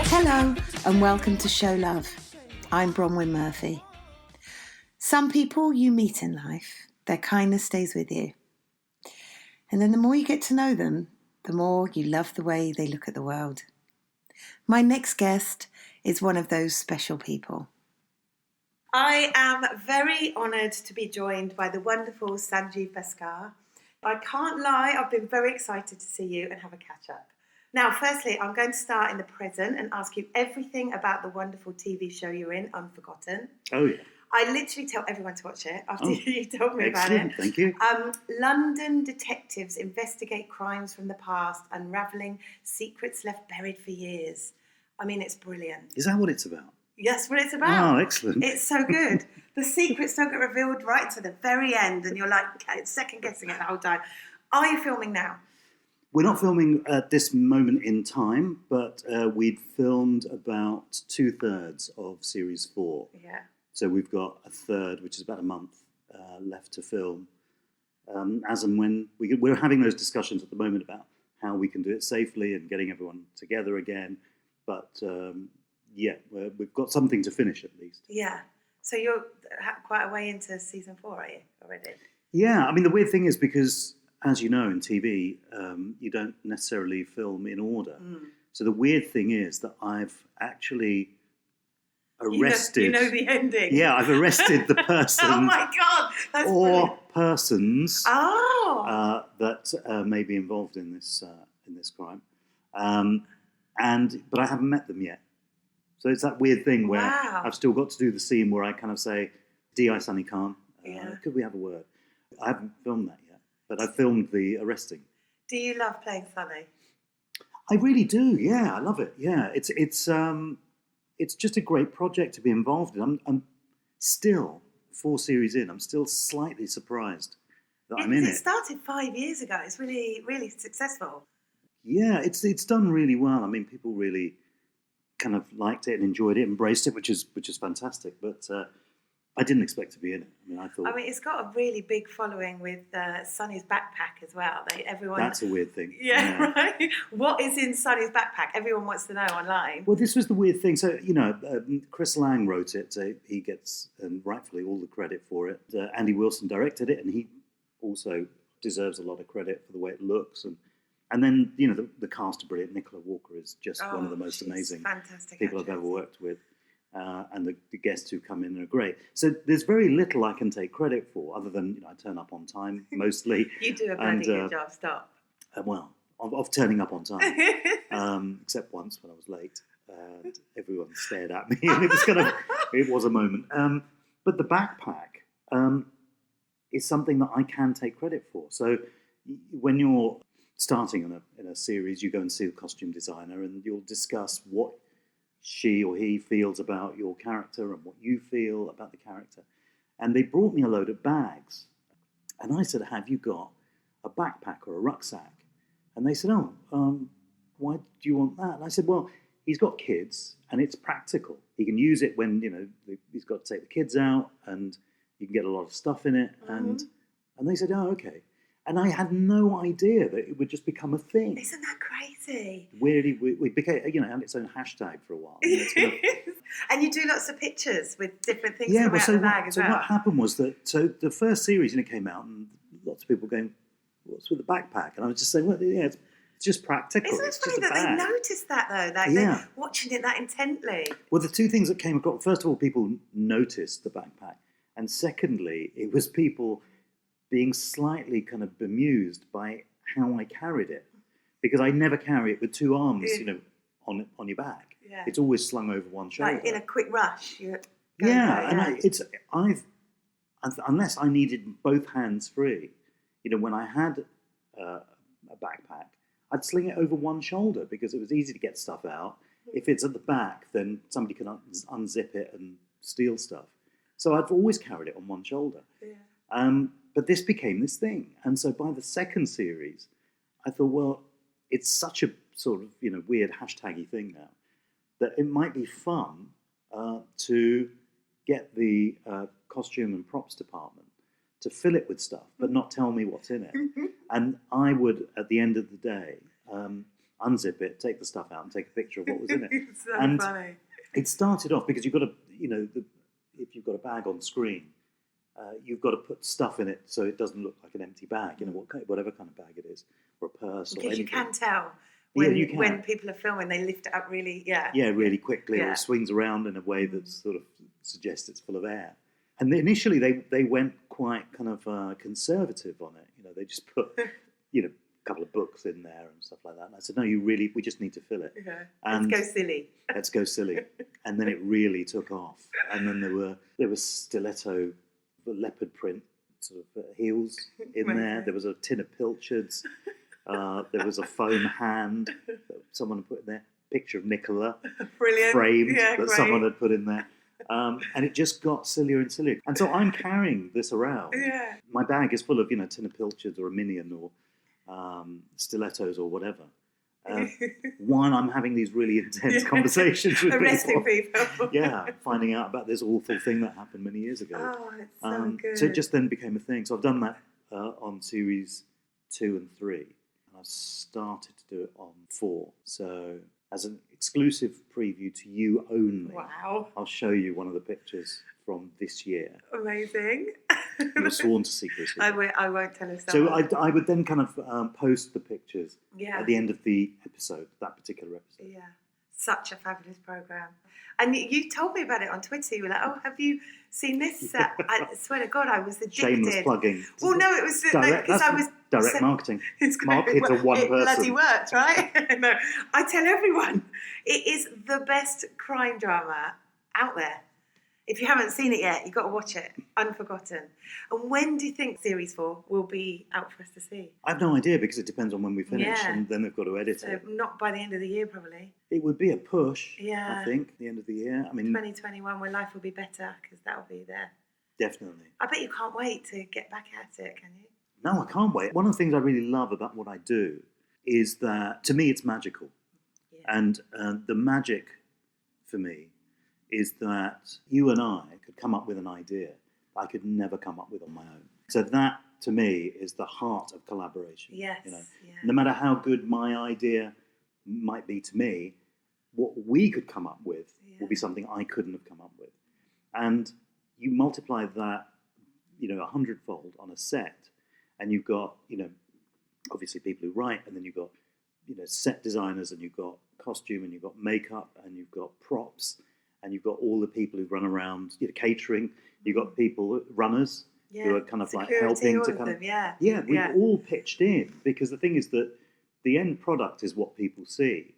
Hello and welcome to Show Love. I'm Bronwen Murphy. Some people you meet in life, their kindness stays with you. And then the more you get to know them, the more you love the way they look at the world. My next guest is one of those special people. I am very honoured to be joined by the wonderful Sanjeev Bhaskar. I can't lie, I've been very excited to see you and have a catch-up. Now, firstly, I'm going to start in the present and ask you everything about the wonderful TV show you're in, Unforgotten. Oh, yeah. I literally tell everyone to watch it after you told me about it. Thank you. London detectives investigate crimes from the past, unravelling secrets left buried for years. I mean, it's brilliant. Is that what it's about? That's what it's about. Oh, excellent. It's so good. The secrets don't get revealed right to the very end, and you're like second-guessing it the whole time. Are you filming now? We're not filming at this moment in time, but we'd filmed about 2/3 of Series 4. Yeah. So we've got a third, which is about a month, left to film. As and when we're having those discussions at the moment about how we can do it safely and getting everyone together again. But we've got something to finish at least. Yeah. So you're quite a way into season 4, are you, already? Yeah. I mean, the weird thing is because, as you know, in TV, you don't necessarily film in order. Mm. So the weird thing is that I've actually arrested... You know the ending. Yeah, I've arrested the person... Oh, my God! That's or brilliant. Persons that may be involved in this crime. But I haven't met them yet. So it's that weird thing where I've still got to do the scene where I kind of say, D.I. Sunny Khan, could we have a word? I haven't filmed that yet, but I filmed the arresting. Do you love playing Sunny? I really do, yeah, I love it. Yeah, it's just a great project to be involved in. I'm still, 4 series in, I'm still slightly surprised that I'm in it. It started 5 years ago. It's really, really successful. Yeah, it's done really well. I mean, people really kind of liked it and enjoyed it, embraced it, which is fantastic. But I didn't expect to be in it. I mean, it's got a really big following with Sunny's backpack as well. That's a weird thing. Yeah, right. What is in Sunny's backpack? Everyone wants to know online. Well, this was the weird thing. So, Chris Lang wrote it. So he gets, and rightfully, all the credit for it. Andy Wilson directed it, and he also deserves a lot of credit for the way it looks. And then, the cast are brilliant. Nicola Walker is just one of the most amazing people I've ever worked with. And the guests who come in are great. So there's very little I can take credit for, other than I turn up on time mostly. You do a bloody good job. Stop. Of turning up on time, except once when I was late, and everyone stared at me, and it was a moment. But the backpack is something that I can take credit for. So when you're starting in a series, you go and see the costume designer, and you'll discuss what she or he feels about your character and what you feel about the character. And they brought me a load of bags. And I said, have you got a backpack or a rucksack? And they said, why do you want that? And I said, well, he's got kids and it's practical. He can use it when, he's got to take the kids out and you can get a lot of stuff in it. Mm-hmm. And they said, oh, okay. And I had no idea that it would just become a thing. Isn't that crazy? Weirdly, we became, had its own hashtag for a while. And you do lots of pictures with different things coming out of the bag as well. So what happened was that, the first series came out and lots of people going, what's with the backpack? And I was just saying, well, yeah, it's just practical. Isn't it funny that they noticed that, though? They're watching it that intently. Well, the two things that came across, first of all, people noticed the backpack. And secondly, it was people being slightly kind of bemused by how I carried it, because I never carry it with 2 arms, on your back. Yeah. It's always slung over one shoulder. Like in a quick rush. Unless I needed both hands free, when I had a backpack, I'd sling it over one shoulder because it was easy to get stuff out. If it's at the back, then somebody can unzip it and steal stuff. So I've always carried it on one shoulder. Yeah. But this became this thing. And so by the second series, I thought, well, it's such a sort of, weird hashtaggy thing now that it might be fun to get the costume and props department to fill it with stuff, but not tell me what's in it. And I would, at the end of the day, unzip it, take the stuff out, and take a picture of what was in it. It's so and funny. It started off because you've got to, if you've got a bag on screen, you've got to put stuff in it so it doesn't look like an empty bag, whatever kind of bag it is, or a purse or anything. Because you can tell when people are filming, they lift it up really, really quickly, or it swings around in a way that sort of suggests it's full of air. And initially they went quite kind of conservative on it. They just put, a couple of books in there and stuff like that. And I said, no, we just need to fill it. Okay. And let's go silly. Let's go silly. And then it really took off. And then there was stiletto, leopard print sort of heels in there. There was a tin of pilchards. There was a foam hand that someone had put in there. Picture of Nicola, brilliant, framed, that someone had put in there. And it just got sillier and sillier. And so I'm carrying this around. Yeah. My bag is full of, tin of pilchards or a minion or stilettos or whatever. While I'm having these really intense conversations with arresting people. Finding out about this awful thing that happened many years ago. Oh, it's so good. So it just then became a thing. So I've done that on series 2 and 3. And I've started to do it on 4. So as an exclusive preview to you only, wow, I'll show you one of the pictures from this year. Amazing. You're sworn to secrecy. I won't tell us that. So I would then kind of post the pictures at the end of the episode, that particular episode. Yeah, such a fabulous programme. And you told me about it on Twitter. You were like, oh, have you seen this? I swear to God, I was addicted. Shameless plugging. Well, no, it was because I was... Direct marketing. It's great. Market to one person. It bloody worked, right? No, I tell everyone, it is the best crime drama out there. If you haven't seen it yet, you've got to watch it. Unforgotten. And when do you think Series 4 will be out for us to see? I have no idea because it depends on when we finish and then they've got to edit it. Not by the end of the year, probably. It would be a push, I think, the end of the year. 2021, where life will be better because that will be there. Definitely. I bet you can't wait to get back at it, can you? No, I can't wait. One of the things I really love about what I do is that, to me, it's magical. Yeah. And the magic, for me, is that you and I could come up with an idea I could never come up with on my own. So that, to me, is the heart of collaboration. Yes. No matter how good my idea might be to me, what we could come up with will be something I couldn't have come up with. And you multiply that, 100-fold on a set, and you've got, obviously people who write, and then you've got, set designers, and you've got costume, and you've got makeup, and you've got props, and you've got all the people who run around, catering. You've got people, runners, who are kind of security, like helping to kind of... we've all pitched in, because the thing is that the end product is what people see.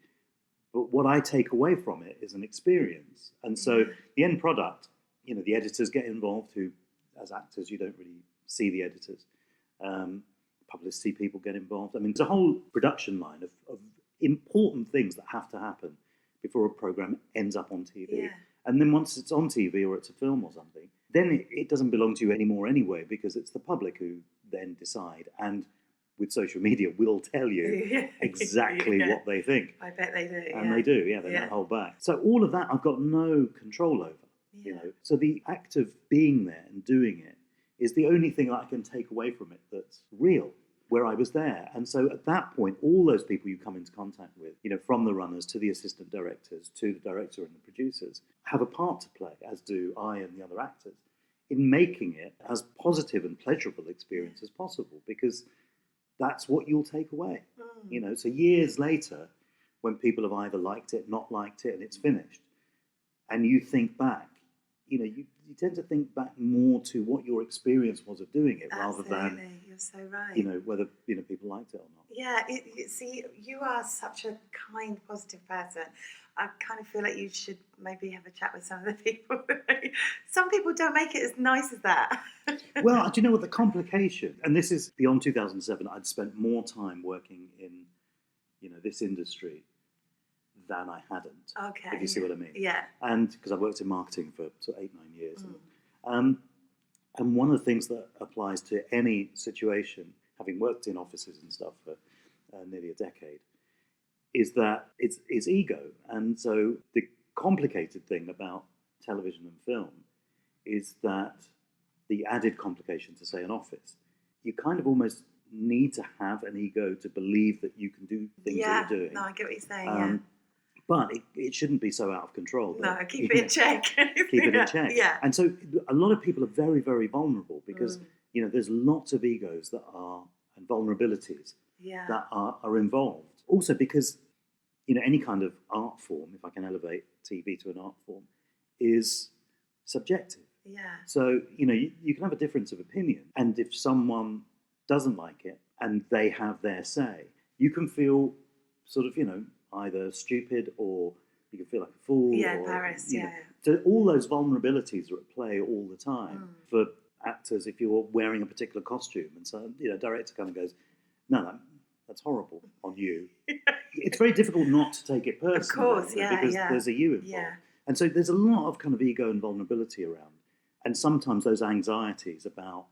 But what I take away from it is an experience. And so the end product, the editors get involved, who, as actors, you don't really see the editors. Publicity people get involved. There's a whole production line of important things that have to happen before a programme ends up on TV. Yeah. And then once it's on TV or it's a film or something, then it doesn't belong to you anymore anyway, because it's the public who then decide. And with social media, will tell you exactly what they think. I bet they do. And they do, they don't hold back. So all of that I've got no control over, So the act of being there and doing it is the only thing that I can take away from it that's real, where I was there. And so at that point, all those people you come into contact with, from the runners to the assistant directors to the director and the producers, have a part to play, as do I and the other actors, in making it as positive and pleasurable experience as possible, because that's what you'll take away. So years later, when people have either liked it, not liked it, and it's finished, and you think back, you tend to think back more to what your experience was of doing it, rather than, you're so right. Whether people liked it or not. Yeah, see, you are such a kind, positive person. I kind of feel like you should maybe have a chat with some of the people. Some people don't make it as nice as that. Well, do you know what the complication? And this is beyond 2007. I'd spent more time working in, this industry than I hadn't. Okay. If you see what I mean. Yeah. And because I've worked in marketing for sort of 8-9 years. And one of the things that applies to any situation, having worked in offices and stuff for nearly a decade, is that it's ego. And so the complicated thing about television and film is that the added complication to, say, an office, you kind of almost need to have an ego to believe that you can do things that you're doing. No, I get what you're saying, But it shouldn't be so out of control. No, keep it in check. Keep it in check. Yeah. And so a lot of people are very, very vulnerable because, there's lots of egos that are, and vulnerabilities that are involved. Also because, any kind of art form, if I can elevate TV to an art form, is subjective. Yeah. So, you can have a difference of opinion. And if someone doesn't like it and they have their say, you can feel sort of, either stupid or you can feel like a fool. Yeah, or, embarrassed, So all those vulnerabilities are at play all the time. For actors, if you're wearing a particular costume and so, director kind of goes, no, that's horrible on you. It's very difficult not to take it personally. Of course, because there's a you involved. Yeah. And so there's a lot of kind of ego and vulnerability around. And sometimes those anxieties about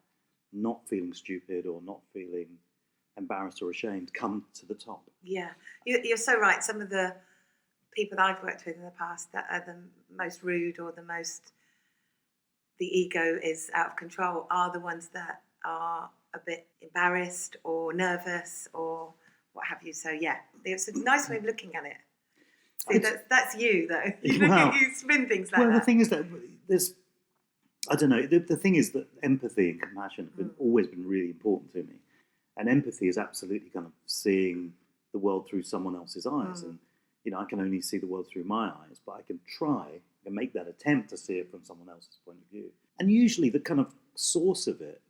not feeling stupid or not feeling embarrassed or ashamed come to the top. Yeah, you're so right. Some of the people that I've worked with in the past that are the most rude or the ego is out of control are the ones that are a bit embarrassed or nervous or what have you. So yeah, it's a nice way of looking at it. See, that's you though. You spin things like that. Well, the thing is that there's, I don't know, the thing is that empathy and compassion have always been really important to me. And empathy is absolutely kind of seeing the world through someone else's eyes. And, I can only see the world through my eyes, but I can try and make that attempt to see it from someone else's point of view. And usually the kind of source of it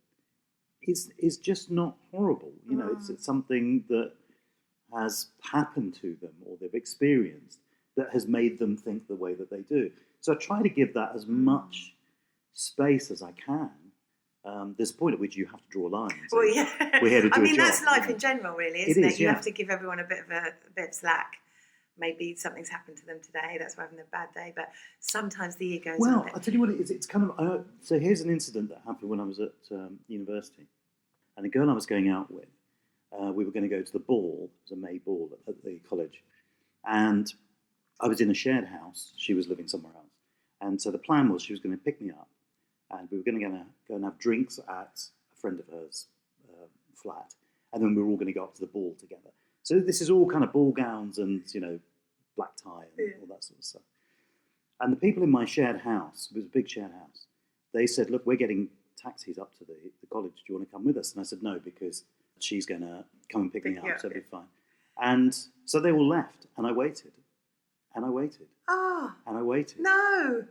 is just not horrible. It's something that has happened to them or they've experienced that has made them think the way that they do. So I try to give that as much space as I can. There's a point at which you have to draw lines. Well, yeah. We're here to do a job. That's life in general, really, isn't it? You yeah. have to give everyone a bit of slack. Maybe something's happened to them today. That's why they're having a bad day. But sometimes the ego's Well, on it. I'll tell you what it is. It's kind of... so here's an incident that happened when I was at university. And the girl I was going out with, we were going to go to the ball. It was a May ball at the college. And I was in a shared house. She was living somewhere else. And so the plan was she was going to pick me up. And we were going to go and have drinks at a friend of hers' flat. And then we were all going to go up to the ball together. So this is all kind of ball gowns and, black tie and all that sort of stuff. And the people in my shared house, it was a big shared house, they said, look, we're getting taxis up to the college. Do you want to come with us? And I said, no, because she's going to come and pick me up, so it'll be fine. And so they all left. And I waited. And I waited. Oh. And I waited. No.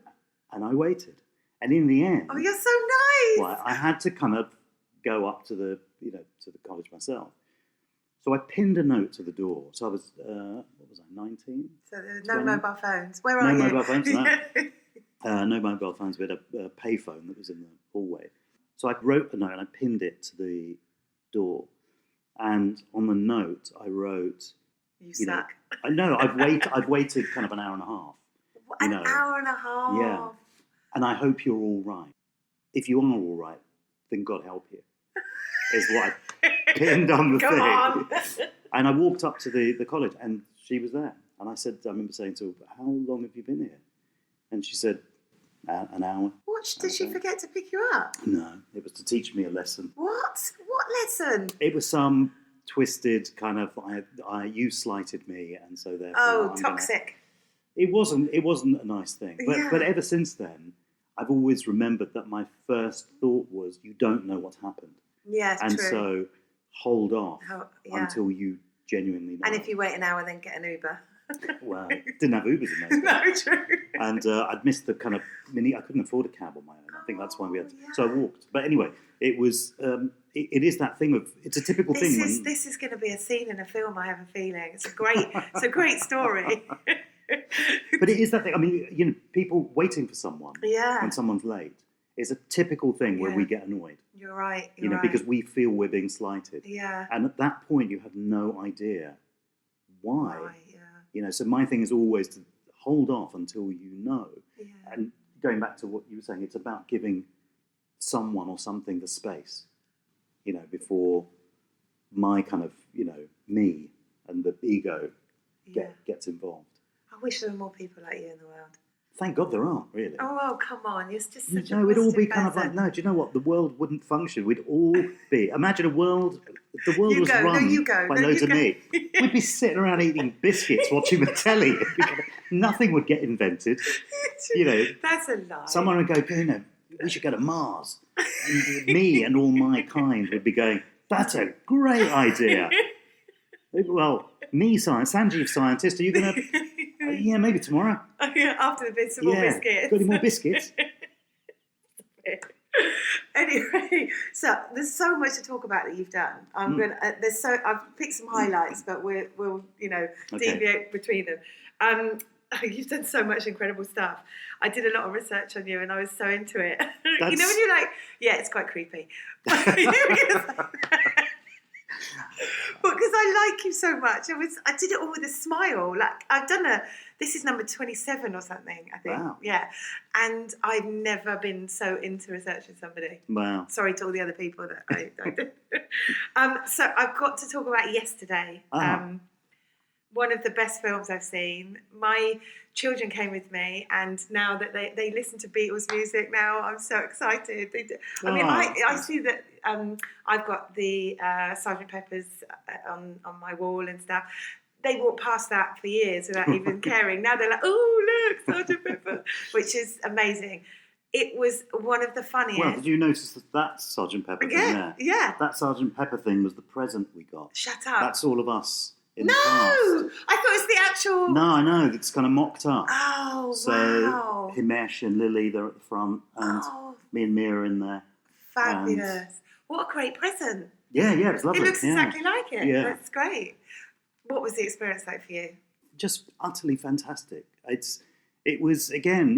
And I waited. And in the end... Oh, you're so nice! Well, I had to kind of go up to the college myself. So I pinned a note to the door. So I was, 19? So there were no mobile phones. Where are you? No mobile phones, no. No mobile phones. We had a payphone that was in the hallway. So I wrote a note and I pinned it to the door. And on the note, I wrote... You suck. I've waited kind of an hour and a half. An hour and a half? Yeah. And I hope you're all right. If you are all right, then God help you, is what I pinned on the thing. On. And I walked up to the college, and she was there. And I remember saying to her, how long have you been here? And she said, an hour. What? Did she forget to pick you up? No, it was to teach me a lesson. What? What lesson? It was some twisted kind of, you slighted me, and so therefore... Oh, toxic. It wasn't a nice thing. But ever since then, I've always remembered that my first thought was, you don't know what's happened. Yes, and true. so hold off until you genuinely know. And if you wait an hour, then get an Uber. Well, didn't have Ubers in those days. No, true. And I'd missed the kind of I couldn't afford a cab on my own. I think that's why we had to. Yeah. So I walked. But anyway, it was, it is that thing of, it's a typical thing. This is going to be a scene in a film, I have a feeling. It's a great story. But it is that thing. I mean, people waiting for someone when someone's late is a typical thing where we get annoyed. You're right. Because we feel we're being slighted. Yeah. And at that point, you have no idea why. So my thing is always to hold off until you know. Yeah. And going back to what you were saying, it's about giving someone or something the space, before my kind of, me and the ego gets involved. I wish there were more people like you in the world. Thank God there aren't, really. Oh, come on. It's just such a No, we'd all be kind person. of like, no, do you know what? The world wouldn't function. We'd all be. Imagine a world, if the world was run by loads of me. We'd be sitting around eating biscuits, watching the telly. Nothing would get invented. That's a lie. Someone would go, we should go to Mars. And me and all my kind would be going, that's a great idea. Well, Sanjeev scientist, are you going to... yeah, maybe tomorrow. After the bits of more biscuits. Got any more biscuits? Anyway, so there's so much to talk about that you've done. I've picked some highlights, but we'll deviate between them. You've done so much incredible stuff. I did a lot of research on you, and I was so into it. When you're like, yeah, it's quite creepy. Because I like you so much. I did it all with a smile. Like I've done this is number 27 or something, I think. Wow. Yeah. And I've never been so into researching somebody. Wow. Sorry to all the other people that I did. So I've got to talk about Yesterday. One of the best films I've seen. My children came with me, and now that they listen to Beatles music now, I'm so excited. They do. I see that I've got the Sgt. Pepper's on my wall and stuff. They walked past that for years without even caring. Now they're like, oh, look, Sgt. Pepper, which is amazing. It was one of the funniest. Well, did you notice that Sgt. Pepper thing there? Yeah. That Sgt. Pepper thing was the present we got. Shut up. That's all of us. In no! the past. I thought it was the actual... No, I know. It's kind of mocked up. Oh, so wow. Himesh and Lily, they're at the front, and me and Mia are in there. Fabulous. What a great present. Yeah, it was lovely. It looks exactly like it. Yeah. That's great. What was the experience like for you? Just utterly fantastic. It was, again,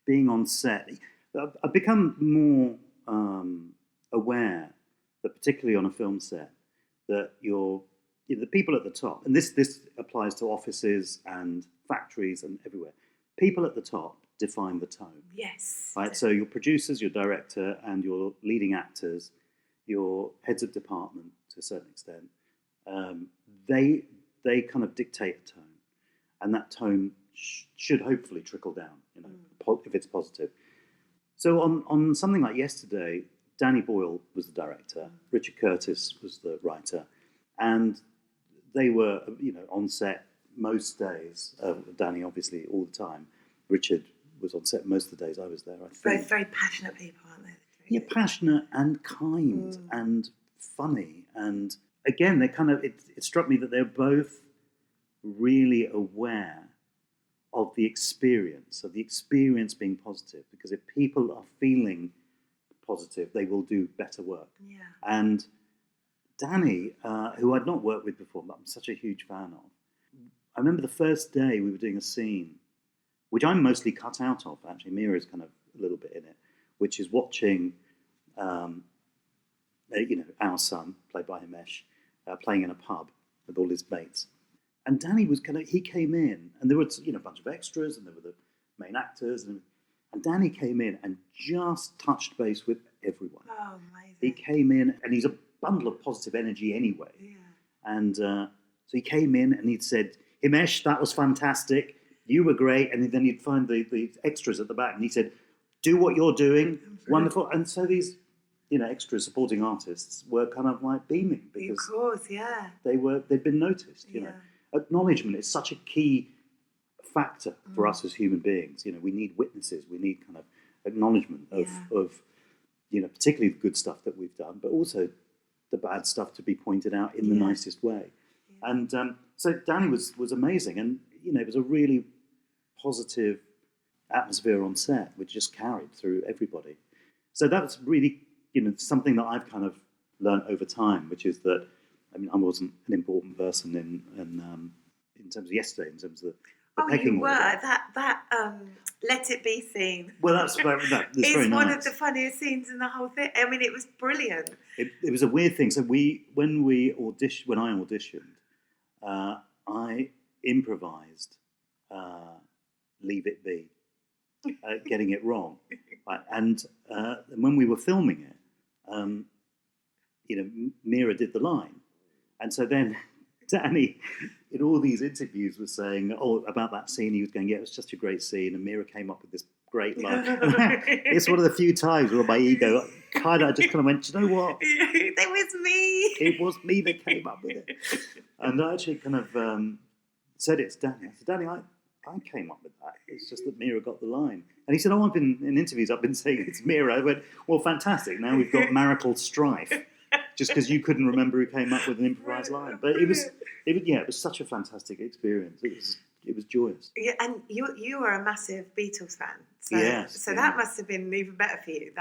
being on set. I've become more aware that, particularly on a film set, that the people at the top, and this applies to offices and factories and everywhere, people at the top define the tone. Yes. Right? So your producers, your director, and your leading actors, your heads of department to a certain extent, they kind of dictate a tone. And that tone should hopefully trickle down, if it's positive. So on something like Yesterday, Danny Boyle was the director, Richard Curtis was the writer, and they were, on set most days. Danny, obviously, all the time. Richard was on set most of the days I was there, I think. Both very passionate people, aren't they? Yeah, passionate and kind and funny. And again, they kind of, it struck me that they're both really aware of the experience being positive. Because if people are feeling positive, they will do better work. Yeah. And Danny, who I'd not worked with before, but I'm such a huge fan of, I remember the first day we were doing a scene, which I'm mostly cut out of, actually. Mira is kind of a little bit in it, which is watching, our son, played by Himesh, playing in a pub with all his mates. And Danny he came in, and there were, a bunch of extras, and there were the main actors, and Danny came in and just touched base with everyone. Oh, amazing. He came in, and he's a bundle of positive energy anyway. Yeah. And so he came in, and he'd said, Himesh, that was fantastic. You were great. And then he'd find the extras at the back, and he said, do what you're doing. Wonderful. And so these, extra supporting artists were kind of like beaming. Because of course, yeah. They'd been noticed, Acknowledgement is such a key factor for us as human beings. We need witnesses. We need kind of acknowledgement of particularly the good stuff that we've done, but also the bad stuff to be pointed out in the nicest way. Yeah. And so Danny was amazing, and it was a really positive atmosphere on set, which just carried through everybody. So that's really something that I've kind of learned over time, which is that I wasn't an important person in terms of Yesterday, in terms of the pecking order. That Let It Be scene. Well, that's very nice. One of the funniest scenes in the whole thing. It was brilliant. It was a weird thing. So when I auditioned, I improvised Leave It Be, getting it wrong. Right? And when we were filming it, Mira did the line. And so then Danny, in all these interviews, was saying, about that scene, he was going, yeah, it was just a great scene, and Mira came up with this great line. It's one of the few times where my ego I just kind of went, do you know what? It was me. It was me that came up with it. And I actually kind of said it to Danny. I said, Danny, I came up with that. It's just that Mira got the line. And he said, I've been in interviews, I've been saying it's Mira. I went, well, fantastic. Now we've got marital strife. Just because you couldn't remember who came up with an improvised line. But it was such a fantastic experience. It was joyous. Yeah, and you are a massive Beatles fan. So, yes. So that must have been even better for you.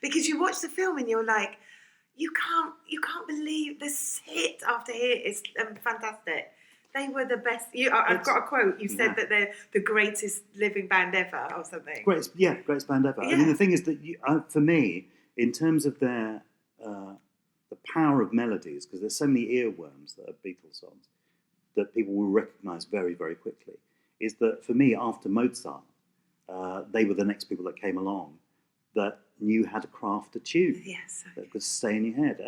Because you watch the film and you're like, you can't believe this hit after hit is fantastic. They were the best. I've got a quote. You said that they're the greatest living band ever, or something. Greatest band ever. Yeah. I mean, the thing is that for me, in terms of their the power of melodies, because there's so many earworms that are Beatles songs that people will recognise very, very quickly, is that for me, after Mozart, they were the next people that came along that knew how to craft a tune that could stay in your head.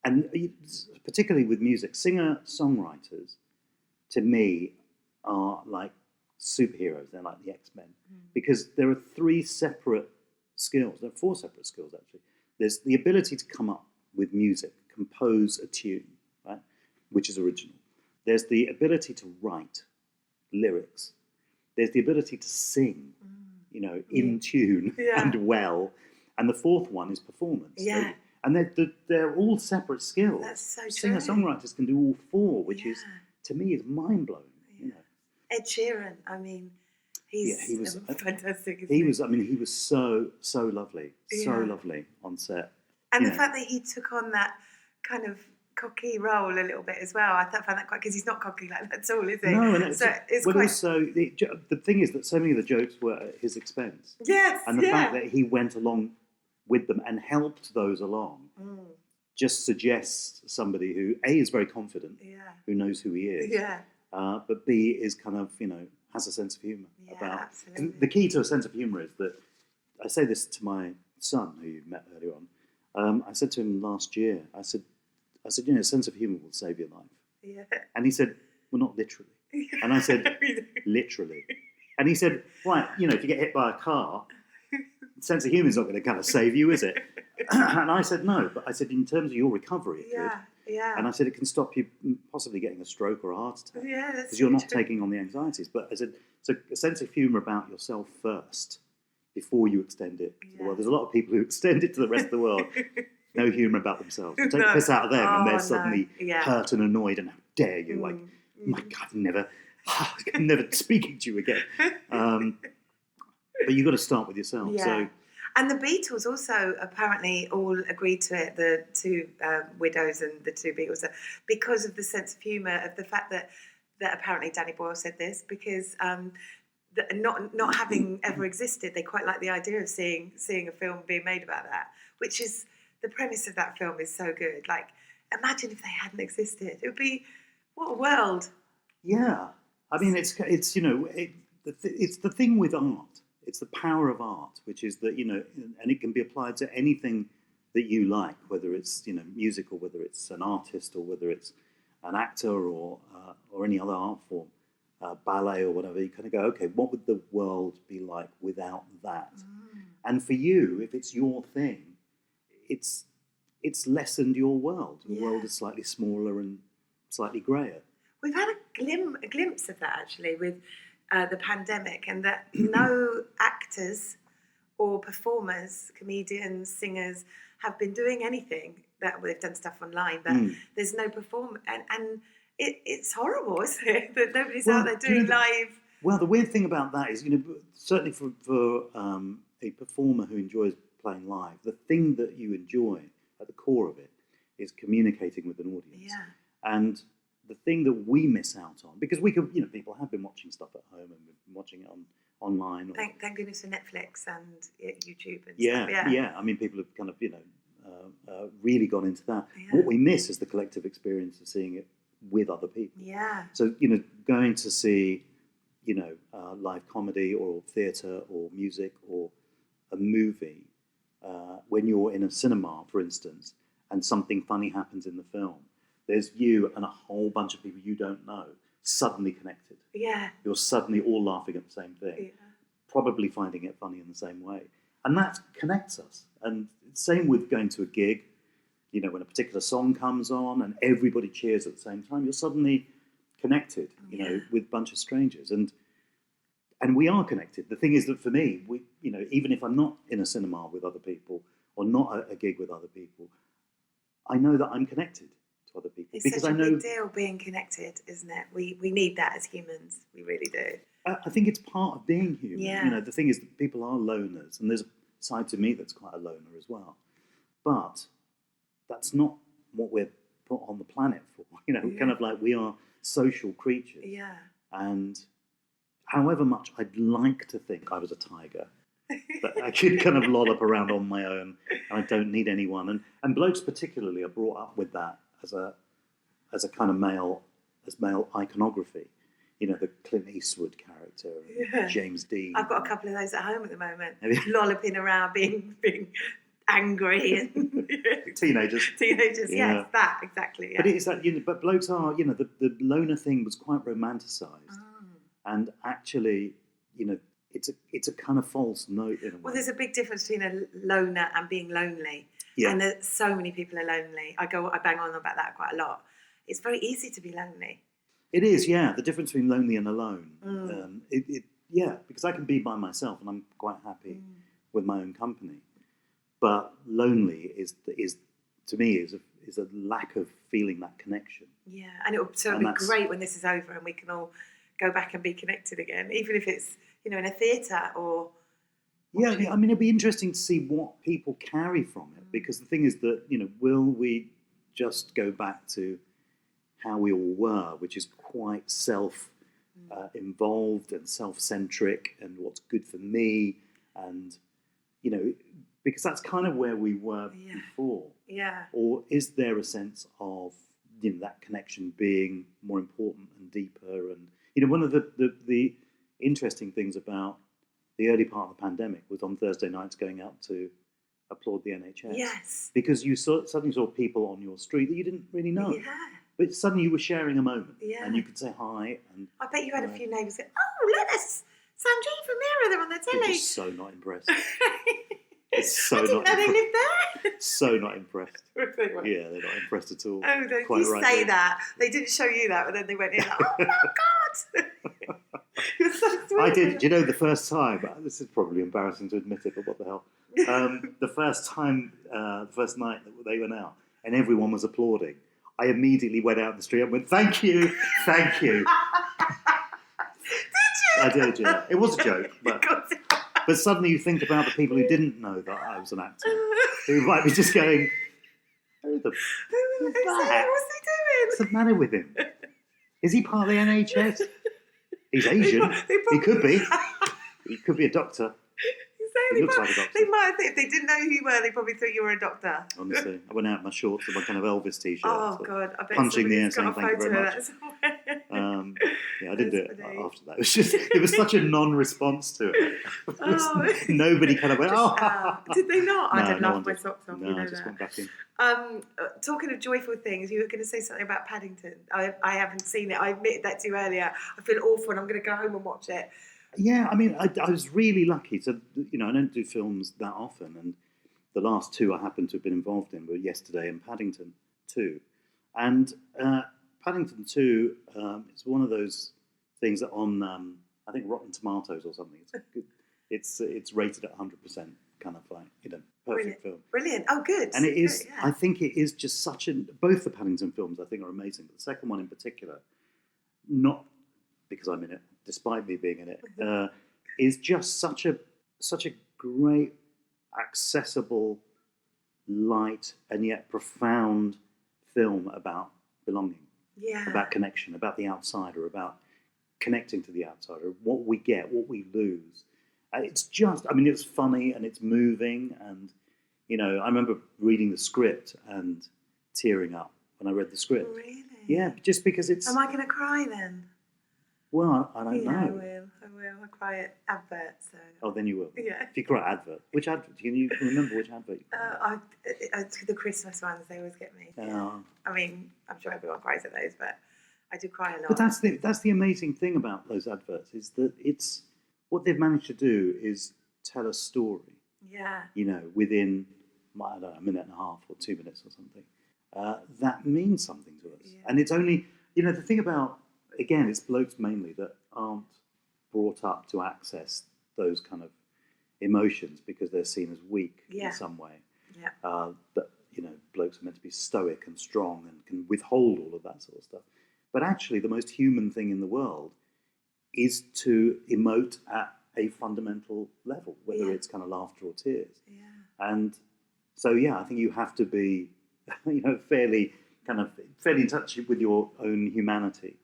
And particularly with music, singer-songwriters, to me, are like superheroes. They're like the X-Men. Because there are 3 separate skills. There are 4 separate skills, actually. There's the ability to come up with music, compose a tune, right, which is original. There's the ability to write lyrics. There's the ability to sing, in tune and well. And the 4th one is performance. Yeah. And they're all separate skills. That's so true. Singer-songwriters can do all 4, which is, to me, is mind-blowing. Yeah. Ed Sheeran, I mean, he was fantastic. He was so lovely, so lovely on set. And the fact that he took on that kind of cocky role a little bit as well, I found that quite, because he's not cocky like that at all, is he? No, and it's quite... also the thing is that so many of the jokes were at his expense. Yes, and the fact that he went along with them and helped those along just suggests somebody who A, is very confident, who knows who he is, but B, is kind of, has a sense of humour. Absolutely. The key to a sense of humour is that, I say this to my son, who you met earlier on, I said to him last year, I said, a sense of humour will save your life. Yeah. And he said, well, not literally. And I said, literally. And he said, right, if you get hit by a car, sense of humour is not going to kind of save you, is it? And I said, no. But I said, in terms of your recovery, it could. Yeah. And I said, it can stop you possibly getting a stroke or a heart attack. Yeah, that's because you're not taking on the anxieties. But I said, so a sense of humour about yourself first before you extend it to the world. There's a lot of people who extend it to the rest of the world. No humour about themselves. Take the piss out of them and they're suddenly hurt and annoyed and how dare you? Like, my God, I'm never speaking to you again. But you've got to start with yourself. Yeah. So, and the Beatles also apparently all agreed to it, the 2 widows and the 2 Beatles, because of the sense of humour, of the fact that apparently Danny Boyle said this, because not having ever existed, they quite like the idea of seeing a film being made about that, which is, the premise of that film is so good. Like, imagine if they hadn't existed. It would be, what a world. Yeah. I mean, it's it's the thing with art. It's the power of art, which is that, and it can be applied to anything that you like, whether it's, music, or whether it's an artist, or whether it's an actor, or any other art form, ballet or whatever. You kind of go, okay, what would the world be like without that? And for you, if it's your thing, it's lessened your world. The world is slightly smaller and slightly greyer. We've had a glimpse of that, actually, with the pandemic, and that no actors or performers, comedians, singers, have been doing anything. That they've done stuff online, but there's no perform, and it's horrible, isn't it? That nobody's out there doing live. Well, the weird thing about that is, certainly for a performer who enjoys playing live, the thing that you enjoy at the core of it is communicating with an audience. Yeah. And the thing that we miss out on, because we could, people have been watching stuff at home and been watching it online. Or, thank goodness for Netflix and YouTube and stuff. Yeah. I mean, people have kind of, really gone into that. Yeah. What we miss is the collective experience of seeing it with other people. Yeah. So, going to see, live comedy or theatre or music or a movie, when you're in a cinema, for instance, and something funny happens in the film, there's you and a whole bunch of people you don't know suddenly connected. Yeah. You're suddenly all laughing at the same thing, probably finding it funny in the same way. And that connects us. And same with going to a gig, you know, when a particular song comes on and everybody cheers at the same time, you're suddenly connected, you know, with a bunch of strangers. And we are connected. The thing is that for me, you know, even if I'm not in a cinema with other people or not at a gig with other people, I know that I'm connected to other people. It's such a big deal being connected, isn't it? We need that as humans. We really do. I think it's part of being human. Yeah. You know, the thing is that people are loners, and there's a side to me that's quite a loner as well. But that's not what we're put on the planet for. You know, kind of like we are social creatures. Yeah. And however much I'd like to think I was a tiger, that I could kind of lollop around on my own and I don't need anyone. And blokes particularly are brought up with that as a kind of male iconography. You know, the Clint Eastwood character, James Dean. I've got a couple of those at home at the moment, lolloping around, being angry and teenagers. Yes, that exactly. Yeah. But it's that, you know, but blokes are, you know, the loner thing was quite romanticised, and actually, you know, it's a kind of false note in a way. Well, there's a big difference between a loner and being lonely, and there's so many people are lonely. I bang on about that quite a lot. It's very easy to be lonely. It is, yeah. The difference between lonely and alone. Because I can be by myself and I'm quite happy with my own company. But lonely is to me is a lack of feeling that connection. Yeah, and it'll be great when this is over and we can all go back and be connected again, even if it's, you know, in a theatre or. Yeah, I mean, it'd be interesting to see what people carry from it, because the thing is that, you know, will we just go back to how we all were, which is quite self-involved and self-centric and what's good for me, and, you know, because that's kind of where we were before. Yeah. Or is there a sense of, you know, that connection being more important and deeper? And, you know, one of the interesting things about the early part of the pandemic was on Thursday nights going out to applaud the NHS. Yes. Because you suddenly saw people on your street that you didn't really know. Yeah. But suddenly you were sharing a moment. Yeah. And you could say hi. And I bet you had a few neighbours say, "Oh, look, that's Sanjeev from Mira, they're on the telly." They're just so not impressed. So I didn't know they lived there. So not impressed. Yeah, they're not impressed at all. Oh, don't you say that. They didn't show you that, but then they went in, oh my God. You're so sweet. I did. You know, the first time, this is probably embarrassing to admit it, but what the hell. The first night that they went out and everyone was applauding, I immediately went out in the street and went, thank you. Did you? I did, yeah. It was a joke, but suddenly you think about the people who didn't know that I was an actor, who might be just going, what's he doing? What's the matter with him? Is he part of the NHS? He's Asian. He could be. He could be a doctor. He looks like a doctor. They might think, if they didn't know who you were, they probably thought you were a doctor. Honestly, I went out in my shorts and my kind of Elvis t-shirt. Oh, God. I bet punching the air saying thank you very much. I didn't do it after that. It was such a non-response to it. Nobody kind of went, Did they not? No, I did laugh my did. socks off. No, you know I just went back in. Talking of joyful things, you were going to say something about Paddington. I haven't seen it. I admitted that to you earlier. I feel awful and I'm going to go home and watch it. Yeah, I mean, I was really lucky. So, you know, I don't do films that often, and the last two I happen to have been involved in were Yesterday and Paddington 2. And Paddington 2 is one of those things that on, I think, Rotten Tomatoes or something. It's rated at 100%, kind of like, you know, perfect film. Brilliant. Oh, good. And it is, great, yeah. I think it is just such both the Paddington films I think are amazing, but the second one in particular, not because I'm in it, despite me being in it, is just such a great, accessible, light, and yet profound film about belonging, about connection, about the outsider, about connecting to the outsider, what we get, what we lose. It's just, I mean, it's funny and it's moving, and, you know, I remember reading the script and tearing up when I read the script. Really? Yeah, just because it's... Am I going to cry then? Well, I don't know. I will. I cry at adverts. So. Oh, then you will. Yeah. If you cry at advert. Which advert? Can you remember which advert you cried The Christmas ones, they always get me. I mean, I'm sure everyone cries at those, but I do cry a lot. But that's the amazing thing about those adverts, is that it's what they've managed to do is tell a story. Yeah. Within, I don't know, a minute and a half or 2 minutes or something. That means something to us. Yeah. And it's only, the thing about, again, it's blokes mainly that aren't brought up to access those kind of emotions because they're seen as weak in some way. Yeah. That, blokes are meant to be stoic and strong and can withhold all of that sort of stuff. But actually, the most human thing in the world is to emote at a fundamental level, whether it's kind of laughter or tears. Yeah. And so, I think you have to be, fairly in touch with your own humanity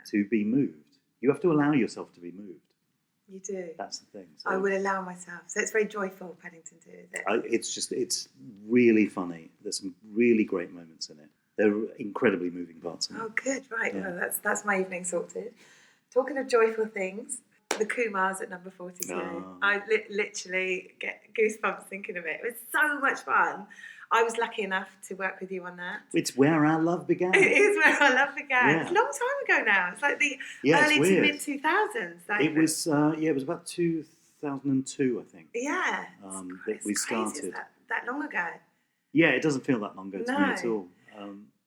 to be moved. You have to allow yourself to be moved. You do. That's the thing. So, I will allow myself. So it's very joyful, Paddington 2, is it? It's really funny. There's some really great moments in it. There are incredibly moving parts in it. Oh, good. Right. Yeah. Well, that's my evening sorted. Talking of joyful things, the Kumars at number 42. Oh. I literally get goosebumps thinking of it. It was so much fun. I was lucky enough to work with you on that. It's where our love began. It is where our love began. Yeah. It's a long time ago now. It's like the early to mid 2000s. It was it was about 2002, I think. Yeah. That we started. That long ago. Yeah, it doesn't feel that long ago to me at all.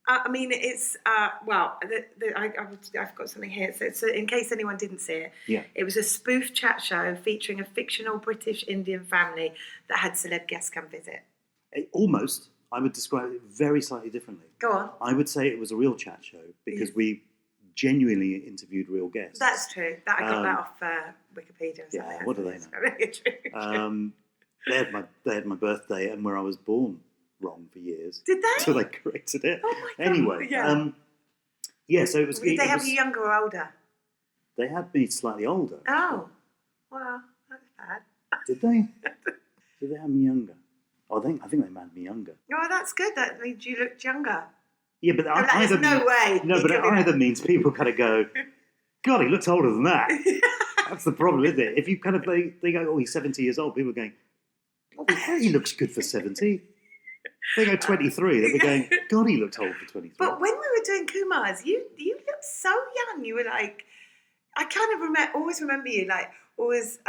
I mean, it's I've got something here. So in case anyone didn't see it, it was a spoof chat show featuring a fictional British Indian family that had celeb guests come visit. Almost, I would describe it very slightly differently. Go on. I would say it was a real chat show because we genuinely interviewed real guests. That's true. I got that off Wikipedia. Or something. Yeah, what do they know? They had my birthday and where I was born wrong for years. Did they? So they corrected it. Oh my God. Anyway, so it was. Did they have you younger or older? They had me slightly older. Oh, well, that's bad. Did they? Did they have me younger? I think they had me younger. Oh, that's good. That means you looked younger. Yeah, but there's no way. No, but it either means people kind of go, God, he looks older than that. That's the problem, isn't it? If you kind of they go, oh, he's 70 years old. People are going, oh, he looks good for 70. They go 23. They'll be going, God, he looked old for 23. But when we were doing Kumars, you looked so young. You were like, I kind of always remember you like always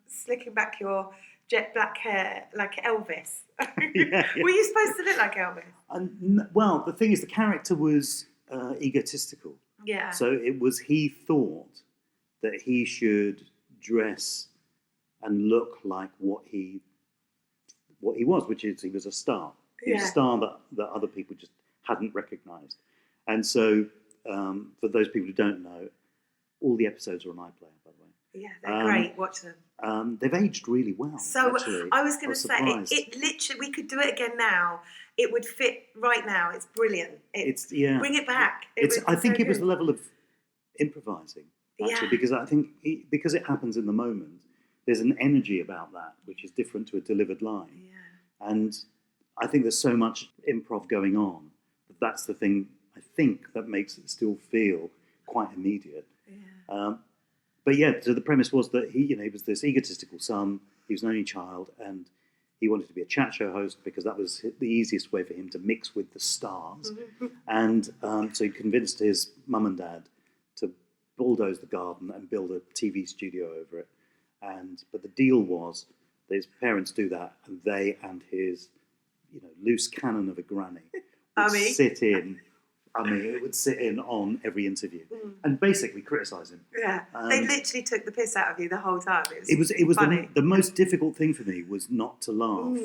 slicking back your jet black hair like Elvis. Yeah. Were you supposed to look like Elvis? Well, the thing is, the character was egotistical. Yeah. So it was, he thought that he should dress and look like what he was, which is he was a star. He was a star that other people just hadn't recognised. And so, for those people who don't know, all the episodes are on iPlayer, by the way. Yeah, they're great. Watch them. They've aged really well. So actually. I was going to say, it literally, we could do it again now. It would fit right now. It's brilliant. Bring it back. I think it was the level of improvising, actually, because I think because it happens in the moment, there's an energy about that which is different to a delivered line. Yeah. And I think there's so much improv going on that's the thing I think that makes it still feel quite immediate. Yeah. But yeah, so the premise was that he was this egotistical son. He was an only child, and he wanted to be a chat show host because that was the easiest way for him to mix with the stars. Mm-hmm. And so he convinced his mum and dad to bulldoze the garden and build a TV studio over it. But the deal was that his parents do that, and they and his loose cannon of a granny would sit in. It would sit in on every interview and basically criticise him. Yeah, they literally took the piss out of you the whole time. It was the most difficult thing for me was not to laugh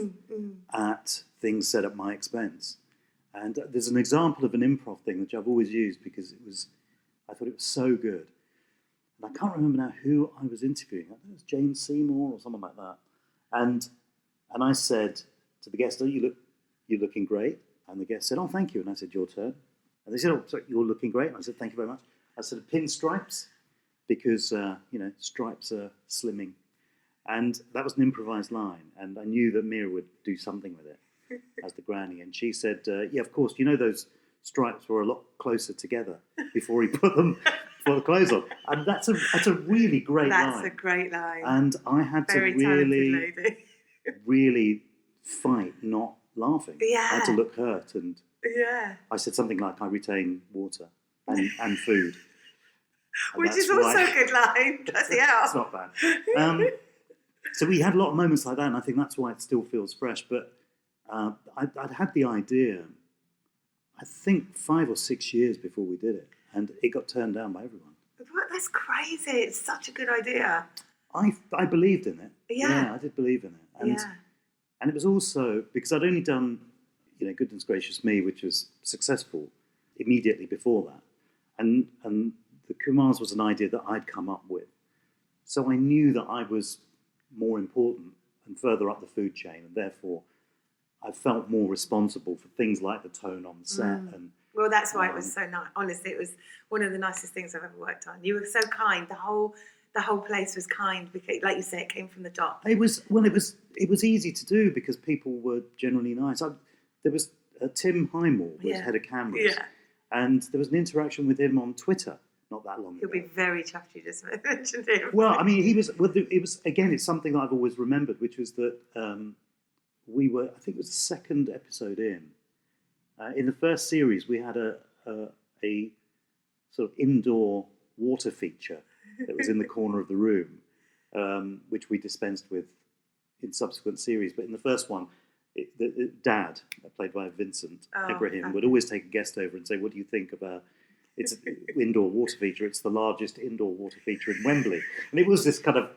at things said at my expense. And there's an example of an improv thing which I've always used because I thought it was so good. And I can't remember now who I was interviewing. I think it was Jane Seymour or someone like that. And I said to the guest, you're looking great. And the guest said, oh, thank you. And I said, your turn. And they said, oh, sorry, you're looking great. And I said, thank you very much. I said, pinstripes, because, stripes are slimming. And that was an improvised line. And I knew that Mira would do something with it as the granny. And she said, yeah, of course, those stripes were a lot closer together before he put them put the clothes on. And that's a really great line. That's a great line. And I had Very to really, talented lady. really fight not laughing. Yeah. I had to look hurt, and Yeah. I said something like, I retain water and food. And which is also a good line. Bloody hell. It's not bad. So we had a lot of moments like that, and I think that's why it still feels fresh. But I'd had the idea, I think 5 or 6 years before we did it, and it got turned down by everyone. That's crazy. It's such a good idea. I believed in it. Yeah. I did believe in it. And it was also because I'd only done, Goodness Gracious Me, which was successful immediately before that. And the Kumars was an idea that I'd come up with. So I knew that I was more important and further up the food chain, and therefore I felt more responsible for things like the tone on the set. And well, that's why it was so nice. Honestly, it was one of the nicest things I've ever worked on. You were so kind. The whole place was kind because, like you say, it came from the top. It was easy to do because people were generally nice. There was Tim Highmore was head of cameras, and there was an interaction with him on Twitter not that long ago. He'll be very chuffed you just mentioned him. Well, I mean, it was again, it's something that I've always remembered, which was that we were, I think it was the second episode in the first series, we had a sort of indoor water feature that was in the corner of the room, which we dispensed with in subsequent series. But in the first one, Dad, played by Vincent Ibrahim, would always take a guest over and say, what do you think about it's an indoor water feature? It's the largest indoor water feature in Wembley. And it was this kind of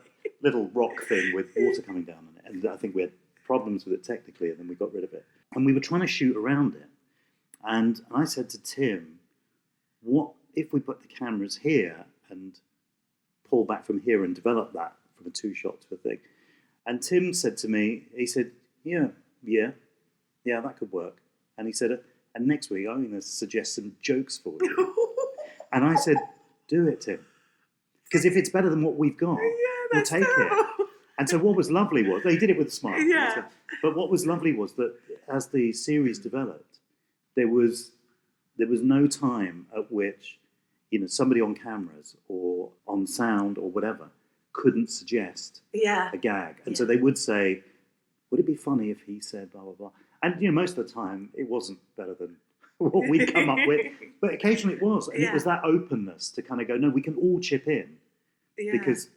little rock thing with water coming down on it. And I think we had problems with it technically, and then we got rid of it. And we were trying to shoot around it. And I said to Tim, what if we put the cameras here and pull back from here and develop that from a 2-shot to a thing? And Tim said to me, he said, yeah, that could work. And he said, and next week I'm going to suggest some jokes for you. And I said, do it, Tim. Because if it's better than what we've got, we'll take it. And so what was lovely was, he did it with a smile. Yeah. But what was lovely was that as the series developed, there was no time at which, somebody on cameras or on sound or whatever couldn't suggest a gag. And so they would say, would it be funny if he said blah, blah, blah? And, most of the time it wasn't better than what we'd come up with. But occasionally it was. And it was that openness to kind of go, no, we can all chip in because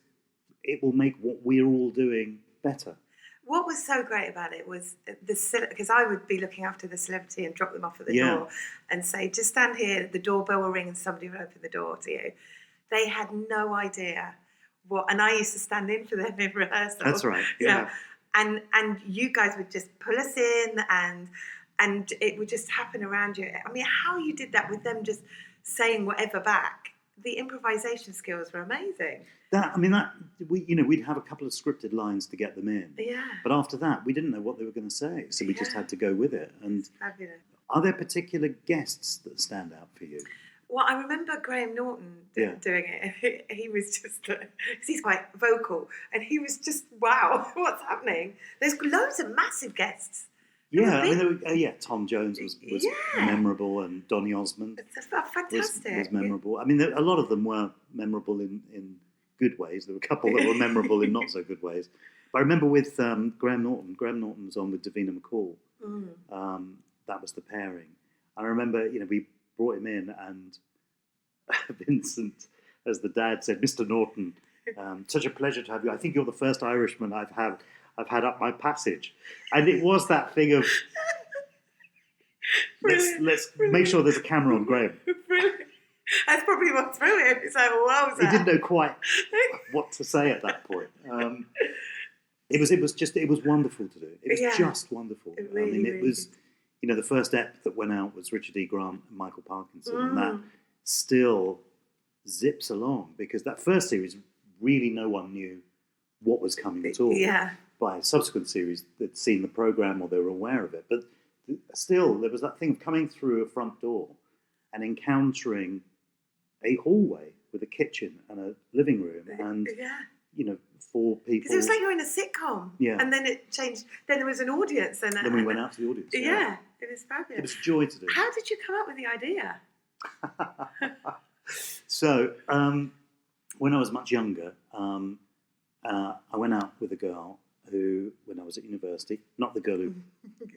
it will make what we're all doing better. What was so great about it was because I would be looking after the celebrity and drop them off at the door and say, just stand here, the doorbell will ring and somebody will open the door to you. They had no idea and I used to stand in for them in rehearsal. That's right, yeah. And you guys would just pull us in and it would just happen around you. I mean, how you did that with them just saying whatever back, the improvisation skills were amazing. We'd have a couple of scripted lines to get them in. Yeah. But after that, we didn't know what they were going to say, so we just had to go with it. And fabulous. Are there particular guests that stand out for you? Well, I remember Graham Norton doing it. He was just, because he's quite vocal, and he was just, wow, what's happening? There's loads of massive guests. Yeah, Tom Jones was memorable, and Donny Osmond was memorable. I mean, a lot of them were memorable in good ways. There were a couple that were memorable in not so good ways. But I remember with Graham Norton was on with Davina McCall. That was the pairing. And I remember, we brought him in, and Vincent, as the dad, said, Mr. Norton, such a pleasure to have you. I think you're the first Irishman I've had up my passage. And it was that thing of, let's make sure there's a camera on Graham. Brilliant. That's probably what threw him. It's like, wow. He didn't know quite what to say at that point. It was wonderful to do. It was just wonderful. It really was, the first ep that went out was Richard E. Grant and Michael Parkinson, and that still zips along, because that first series, really no one knew what was coming at all. Yeah. By a subsequent series, they'd seen the programme or they were aware of it. But still, there was that thing of coming through a front door and encountering a hallway with a kitchen and a living room and, 4 people. Because it was like you're in a sitcom. Yeah. And then it changed. Then there was an audience. And then we went out to the audience. Yeah. It was fabulous. It was a joy to do. How did you come up with the idea? So when I was much younger, I went out with a girl who, when I was at university, not the girl who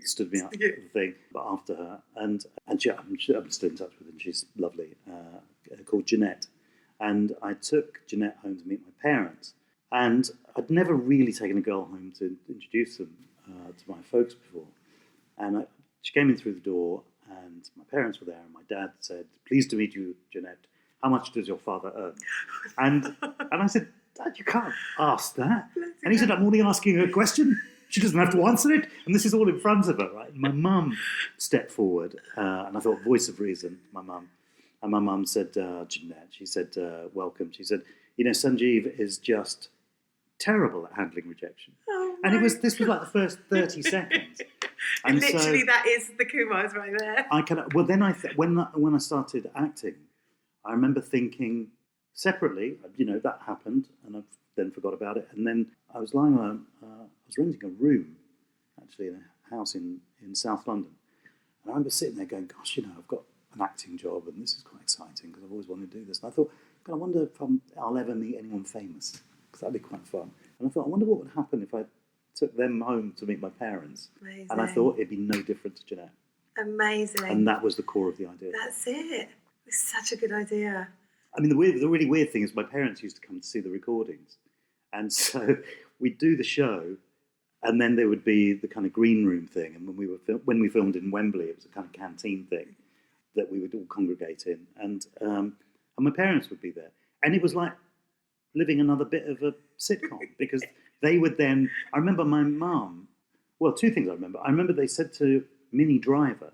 stood me up for the thing, but after her, and I'm still in touch with her, and she's lovely, called Jeanette. And I took Jeanette home to meet my parents. And I'd never really taken a girl home to introduce them to my folks before. And she came in through the door, and my parents were there, and my dad said, "Pleased to meet you, Jeanette. How much does your father earn?" And I said, "Dad, you can't ask that." And he said, "I'm only asking her a question. She doesn't have to answer it." And this is all in front of her, right? And my mum stepped forward, and I thought, voice of reason, my mum. And my mum said, Jeanette, she said, "Welcome." She said, "Sanjeev is just terrible at handling rejection." Oh, and this was like the first 30 seconds. And literally, so, that is the Kumars right there. When I started acting, I remember thinking separately, that happened, and I then forgot about it. And then I was lying on, I was renting a room, actually, in a house in South London. And I remember sitting there going, "Gosh, I've got an acting job, and this is quite exciting because I've always wanted to do this." And I thought, "God, I wonder if I'll ever meet anyone famous, because that'd be quite fun." And I thought, I wonder what would happen if I took them home to meet my parents. Amazing. And I thought it'd be no different to Jeanette. Amazing. And that was the core of the idea. That's it. It's such a good idea. I mean, the really weird thing is my parents used to come to see the recordings. And so we'd do the show, and then there would be the kind of green room thing. And when we filmed in Wembley, it was a kind of canteen thing that we would all congregate in. And my parents would be there. And it was like living another bit of a sitcom, because they would then... I remember my mum... Well, two things I remember. I remember they said to Minnie Driver,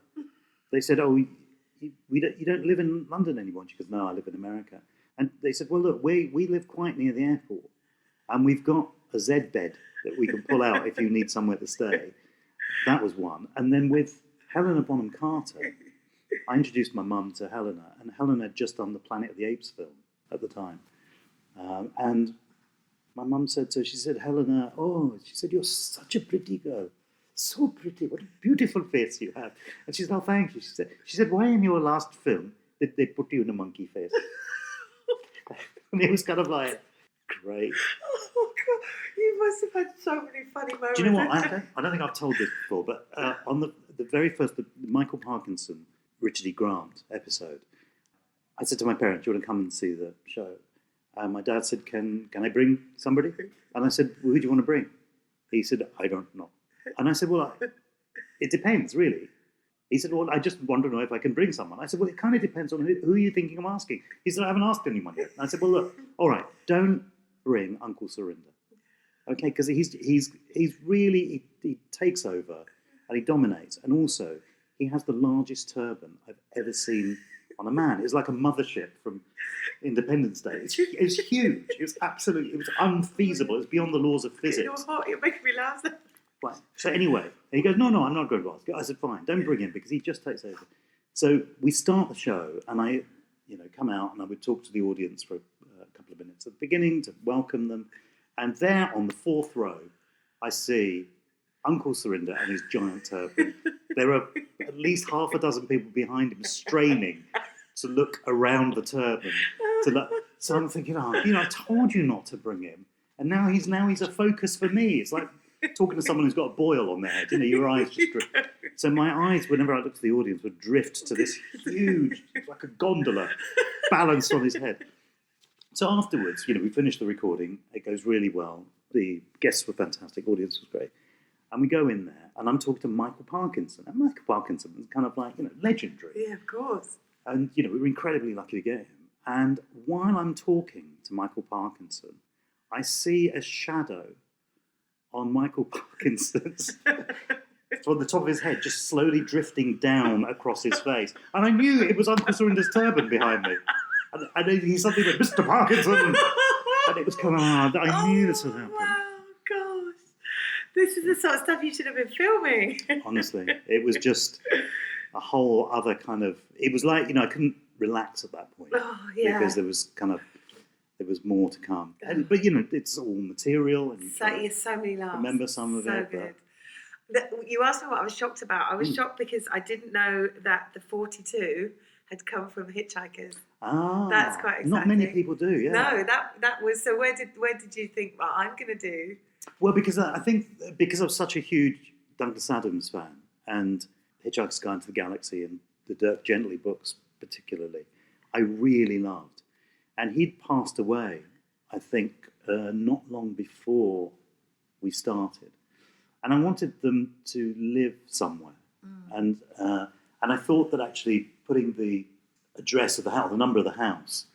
they said, "Oh, you don't live in London anymore?" And she goes, "No, I live in America." And they said, "Well, look, we live quite near the airport, and we've got a Z bed that we can pull out if you need somewhere to stay." That was one. And then with Helena Bonham Carter, I introduced my mum to Helena, and Helena had just done the Planet of the Apes film at the time. And my mum said to her, she said, "Helena, she said, you're such a pretty girl. So pretty. What a beautiful face you have." And she said, "Oh, thank you." She said, "Why in your last film did they put you in a monkey face?" And it was kind of like, great. Oh, God. You must have had so many funny moments. Do you know what? I don't think I've told this before, but on the very first, the Michael Parkinson, Richard E. Grant episode, I said to my parents, "Do you want to come and see the show?" And my dad said, "Can I bring somebody?" And I said, "Well, who do you want to bring?" He said, "I don't know." And I said, "Well, it depends, really." He said, "Well, I just want to know if I can bring someone." I said, "Well, it kind of depends on who you're thinking of asking." He said, "I haven't asked anyone yet." And I said, "Well, look, all right, don't bring Uncle Surinder, okay? Because he's really, he takes over and he dominates. And also, he has the largest turban I've ever seen on a man. It's like a mothership from Independence Day. It's huge. It was unfeasible. It's beyond the laws of physics." You're making me laugh. Right. So anyway, and he goes, "No, I'm not going to ask." I said, "Fine, don't bring him, because he just takes over." So we start the show, and I, come out, and I would talk to the audience for a couple of minutes at the beginning to welcome them. And there on the fourth row, I see Uncle Surinder and his giant turban. There are at least half a dozen people behind him straining to look around the turban. So I'm thinking, I told you not to bring him, and now he's a focus for me. It's like talking to someone who's got a boil on their head. Your eyes just drift. So my eyes, whenever I looked at the audience, would drift to this huge, like a gondola, balanced on his head. So afterwards, we finished the recording. It goes really well. The guests were fantastic. Audience was great. And we go in there, and I'm talking to Michael Parkinson. And Michael Parkinson was kind of like, legendary. Yeah, of course. And, we were incredibly lucky to get him. And while I'm talking to Michael Parkinson, I see a shadow on Michael Parkinson's, from the top of his head, just slowly drifting down across his face. And I knew it was Uncle Surinder's turban behind me. And he suddenly went, "Mr. Parkinson!" And it was kind of hard. I knew this would happen. Wow, gosh. This is the sort of stuff you should have been filming. Honestly, it was just a whole other kind of... It was like, I couldn't relax at that point. Oh, yeah. Because there was more to come. But, it's all material. And So many laughs. Remember some of it. Good. You asked me what I was shocked about. I was shocked because I didn't know that the 42 had come from Hitchhikers. Ah, that's quite exciting. Not many people do. Yeah. No, that was. So where did you think? Well, I'm going to do. Well, because I think because I was such a huge Douglas Adams fan and Hitchhiker's Guide to the Galaxy and the Dirk Gently books particularly, I really loved. And he'd passed away, I think, not long before we started. And I wanted them to live somewhere. And I thought that actually putting the address of the house, the number of the house,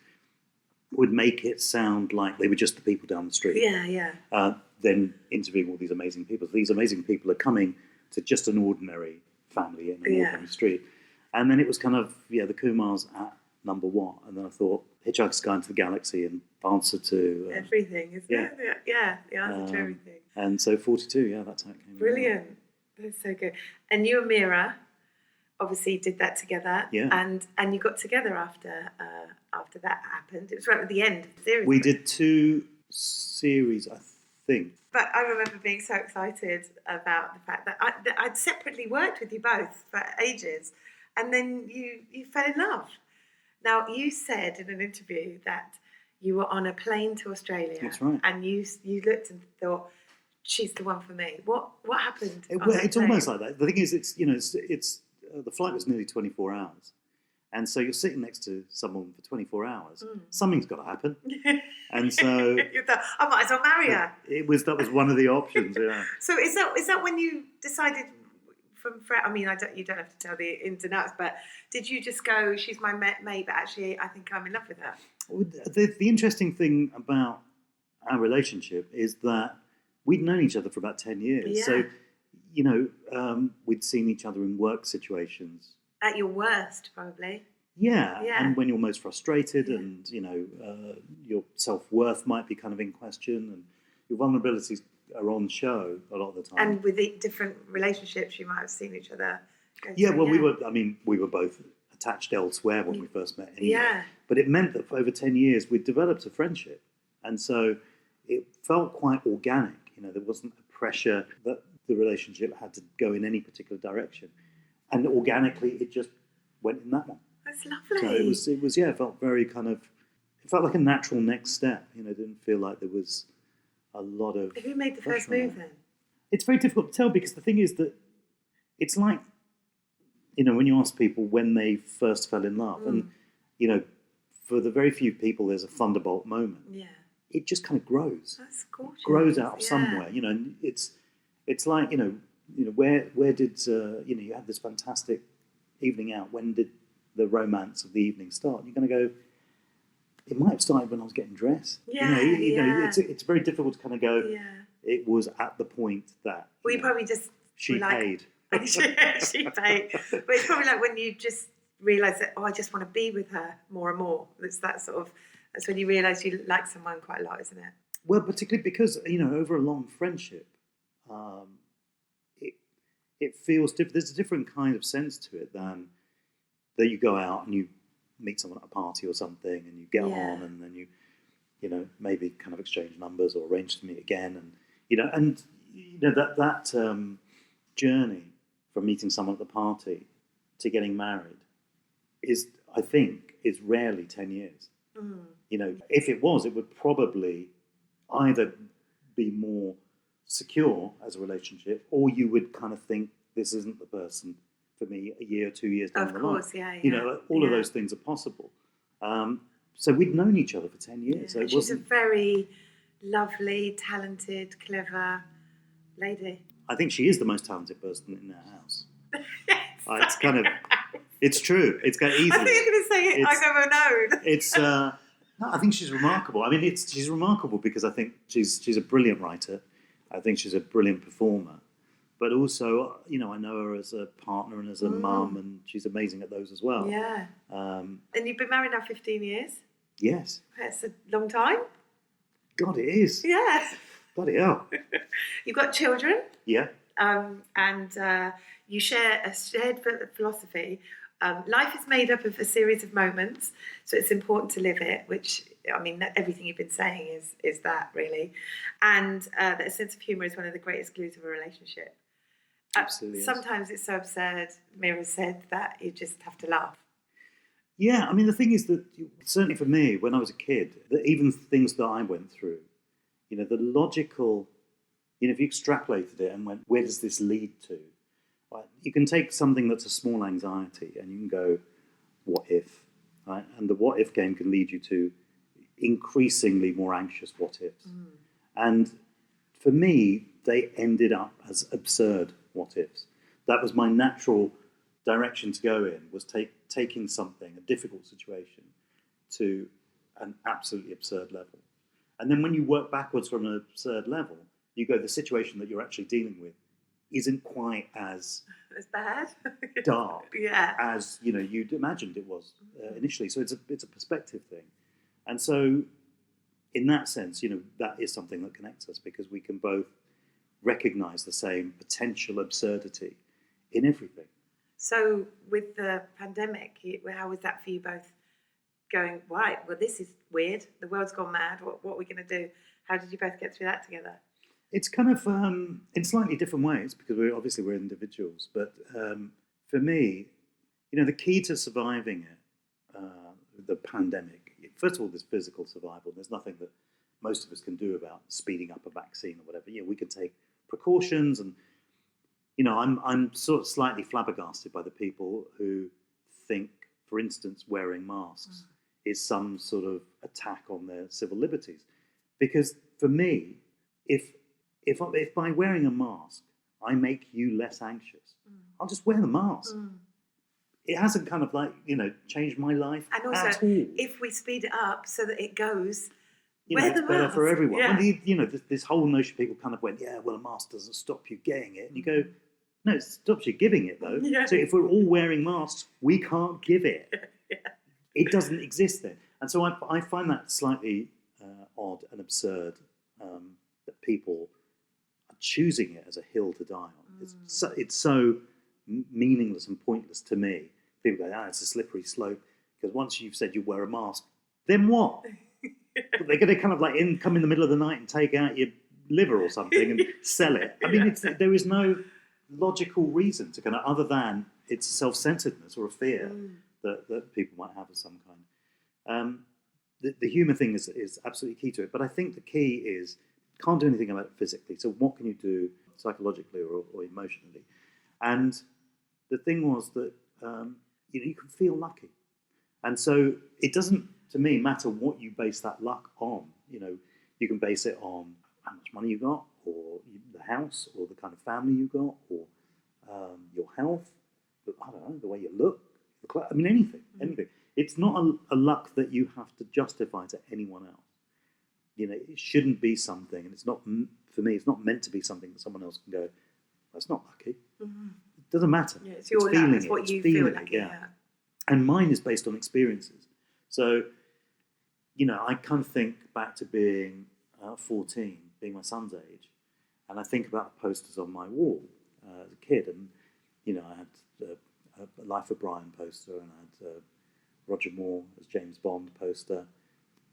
would make it sound like they were just the people down the street. Yeah. Then interviewing all these amazing people. These amazing people are coming to just an ordinary family in an ordinary street. And then it was kind of, the Kumars at number one. And then I thought, Hitchhiker's Guide to the Galaxy and answer to... everything, isn't it? Yeah, the answer to everything. And so 42, that's how it came. Brilliant. That's so good. And you and Mira obviously did that together. Yeah. And you got together after that happened. It was right at the end of the series. We did 2 series, I think. But I remember being so excited about the fact that I'd separately worked with you both for ages, and then you fell in love. Now, you said in an interview that you were on a plane to Australia. That's right. And you looked and thought, she's the one for me. What happened? It's almost like that. The thing is, it's the flight was nearly 24 hours. And so you're sitting next to someone for 24 hours. Something's got to happen. And so you thought, I might as well marry her. That was one of the options, yeah. So is that when you decided you don't have to tell the ins and outs, but did you just go, she's my mate, but actually I think I'm in love with her? The interesting thing about our relationship is that we'd known each other for about 10 years. Yeah. So, we'd seen each other in work situations. At your worst, probably. Yeah. And when you're most frustrated and, your self-worth might be kind of in question and your vulnerabilities are on show a lot of the time. And with the different relationships, you might have seen each other. We were both attached elsewhere when we first met anyway. Yeah. But it meant that for over 10 years, we'd developed a friendship. And so it felt quite organic. There wasn't a pressure that the relationship had to go in any particular direction. And organically, it just went in that one. That's lovely. So it felt very it felt like a natural next step. It didn't feel like there was a lot of... Who made the first move then? It's very difficult to tell because the thing is that it's like, when you ask people when they first fell in love, and, for the very few people, there's a thunderbolt moment. Yeah. It just kind of grows. That's gorgeous. Grows out of somewhere, and it's like, where did, you had this fantastic evening out. When did the romance of the evening start? You're going to go, it might have started when I was getting dressed. Yeah, It's very difficult to kind of go, it was at the point that... Well, you probably just... She paid. She paid. But it's probably like when you just realise that, I just want to be with her more and more. That's when you realise you like someone quite a lot, isn't it? Well, particularly because, over a long friendship, it feels different. There's a different kind of sense to it than that you go out and you meet someone at a party or something and you get on and then you maybe kind of exchange numbers or arrange to meet again. And, that journey from meeting someone at the party to getting married is rarely 10 years. If it was, it would probably either be more secure as a relationship, or you would kind of think this isn't the person for me a year or 2 years down the line. Of course, all of those things are possible. So we'd known each other for 10 years. So she's a very lovely, talented, clever lady. I think she is the most talented person in our house. It's true. It's kind of easy. I think you're going to say it. I've never known. It's. No, I think she's remarkable. I mean, she's remarkable because I think she's a brilliant writer. I think she's a brilliant performer. But also, I know her as a partner and as a mum, and she's amazing at those as well. Yeah. And you've been married now 15 years? Yes. That's a long time. God, it is. Yeah. Bloody hell. You've got children. Yeah. And you share a shared philosophy. Life is made up of a series of moments, so it's important to live it, which, everything you've been saying is that, really. And that a sense of humour is one of the greatest glues of a relationship. Absolutely. Sometimes it's so absurd, Mira said, that you just have to laugh. Yeah, I mean, the thing is that certainly for me, when I was a kid, that even things that I went through, the logical, if you extrapolated it and went, where does this lead to? Right? You can take something that's a small anxiety and you can go, what if? Right? And the what if game can lead you to increasingly more anxious what ifs. And for me, they ended up as absurd what ifs. That was my natural direction to go in, was taking something, a difficult situation, to an absolutely absurd level. And then when you work backwards from an absurd level, you go, the situation that you're actually dealing with isn't quite as bad, dark yeah, as you'd imagined it was initially. So it's a perspective thing. And so in that sense, that is something that connects us, because we can both recognize the same potential absurdity in everything. So with the pandemic, how was that for you both? Going, right, well, this is weird. The world's gone mad. What are we going to do? How did you both get through that together? It's kind of in slightly different ways, because we're individuals. But for me, the key to surviving it, the pandemic, first of all, there's physical survival. There's nothing that most of us can do about speeding up a vaccine or whatever. We can take precautions, and I'm sort of slightly flabbergasted by the people who think, for instance, wearing masks is some sort of attack on their civil liberties. Because for me, if by wearing a mask I make you less anxious, I'll just wear the mask. It hasn't kind of changed my life and also, at all. If we speed it up so that it goes, it's better for everyone. Yeah. Well, this whole notion, people kind of went, yeah, well, a mask doesn't stop you getting it. And you go, no, it stops you giving it, though. Yeah. So if we're all wearing masks, we can't give it. Yeah. It doesn't exist then. And so I find that slightly odd and absurd, that people are choosing it as a hill to die on. It's so meaningless and pointless to me. People go, it's a slippery slope, because once you've said you wear a mask, then what? They're going to kind of come in the middle of the night and take out your liver or something and sell it. I mean, there is no logical reason to kind of, other than it's self-centeredness or a fear that people might have of some kind. The humour thing is absolutely key to it, but I think the key is, can't do anything about it physically, so what can you do psychologically or emotionally? And the thing was that you can feel lucky, and so it doesn't, to me, matter what you base that luck on. You can base it on how much money you got, or the house, or the kind of family you got, or your health, I don't know, the way you look, anything. It's not a luck that you have to justify to anyone else. It shouldn't be something, and it's not, for me, it's not meant to be something that someone else can go, that's not lucky. It doesn't matter. Yeah, it's your luck, it's what you feel like. Yeah. And mine is based on experiences. So, I kind of think back to being 14, being my son's age, and I think about the posters on my wall as a kid, and I had a Life of Brian poster, and I had Roger Moore as James Bond poster,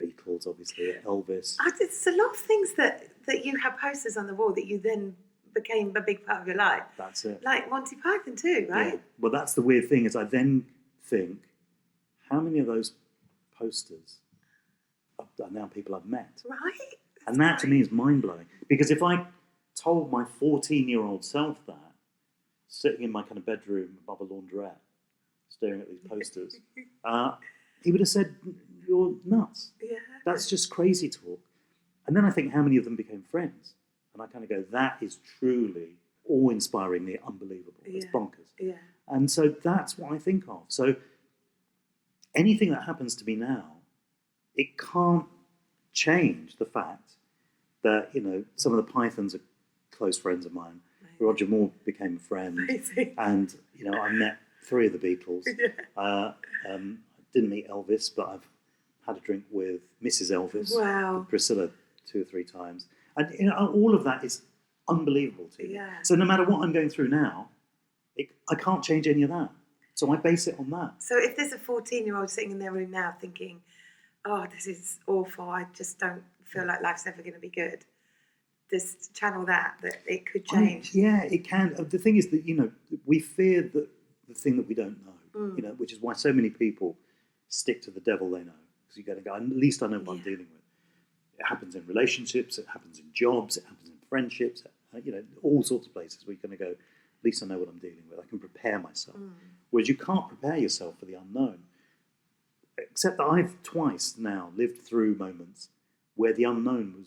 Beatles, obviously, Elvis. There's a lot of things that you have posters on the wall that you then became a big part of your life. That's it. Like Monty Python too, right? Yeah. Well, that's the weird thing, is I then think, how many of those posters are now people I've met? Right. And that to me is mind-blowing. Because if I told my 14-year-old self that, sitting in my kind of bedroom above a laundrette, staring at these posters, he would have said, you're nuts. Yeah. That's just crazy talk. And then I think, how many of them became friends? And I kind of go, that is truly awe-inspiringly unbelievable. It's bonkers. Yeah. And so that's what I think of. So anything that happens to me now, it can't change the fact that, some of the Pythons are close friends of mine. Amazing. Roger Moore became a friend. Amazing. And, I met 3 of the Beatles. Yeah. Didn't meet Elvis, but I've had a drink with Mrs. Elvis. Wow. With Priscilla 2 or 3 times. And, all of that is unbelievable to me. Yeah. So no matter what I'm going through now, I can't change any of that. So I base it on that. So if there's a 14-year-old sitting in their room now thinking, oh, this is awful, I just don't feel like life's ever going to be good, just channel that it could change. It can. The thing is that, we fear the thing that we don't know, which is why so many people stick to the devil they know. Because you're going to go, at least I know what I'm dealing with. It happens in relationships, it happens in jobs, it happens in friendships, all sorts of places where you're going to go, at least I know what I'm dealing with. I can prepare myself. Whereas you can't prepare yourself for the unknown. Except that I've twice now lived through moments where the unknown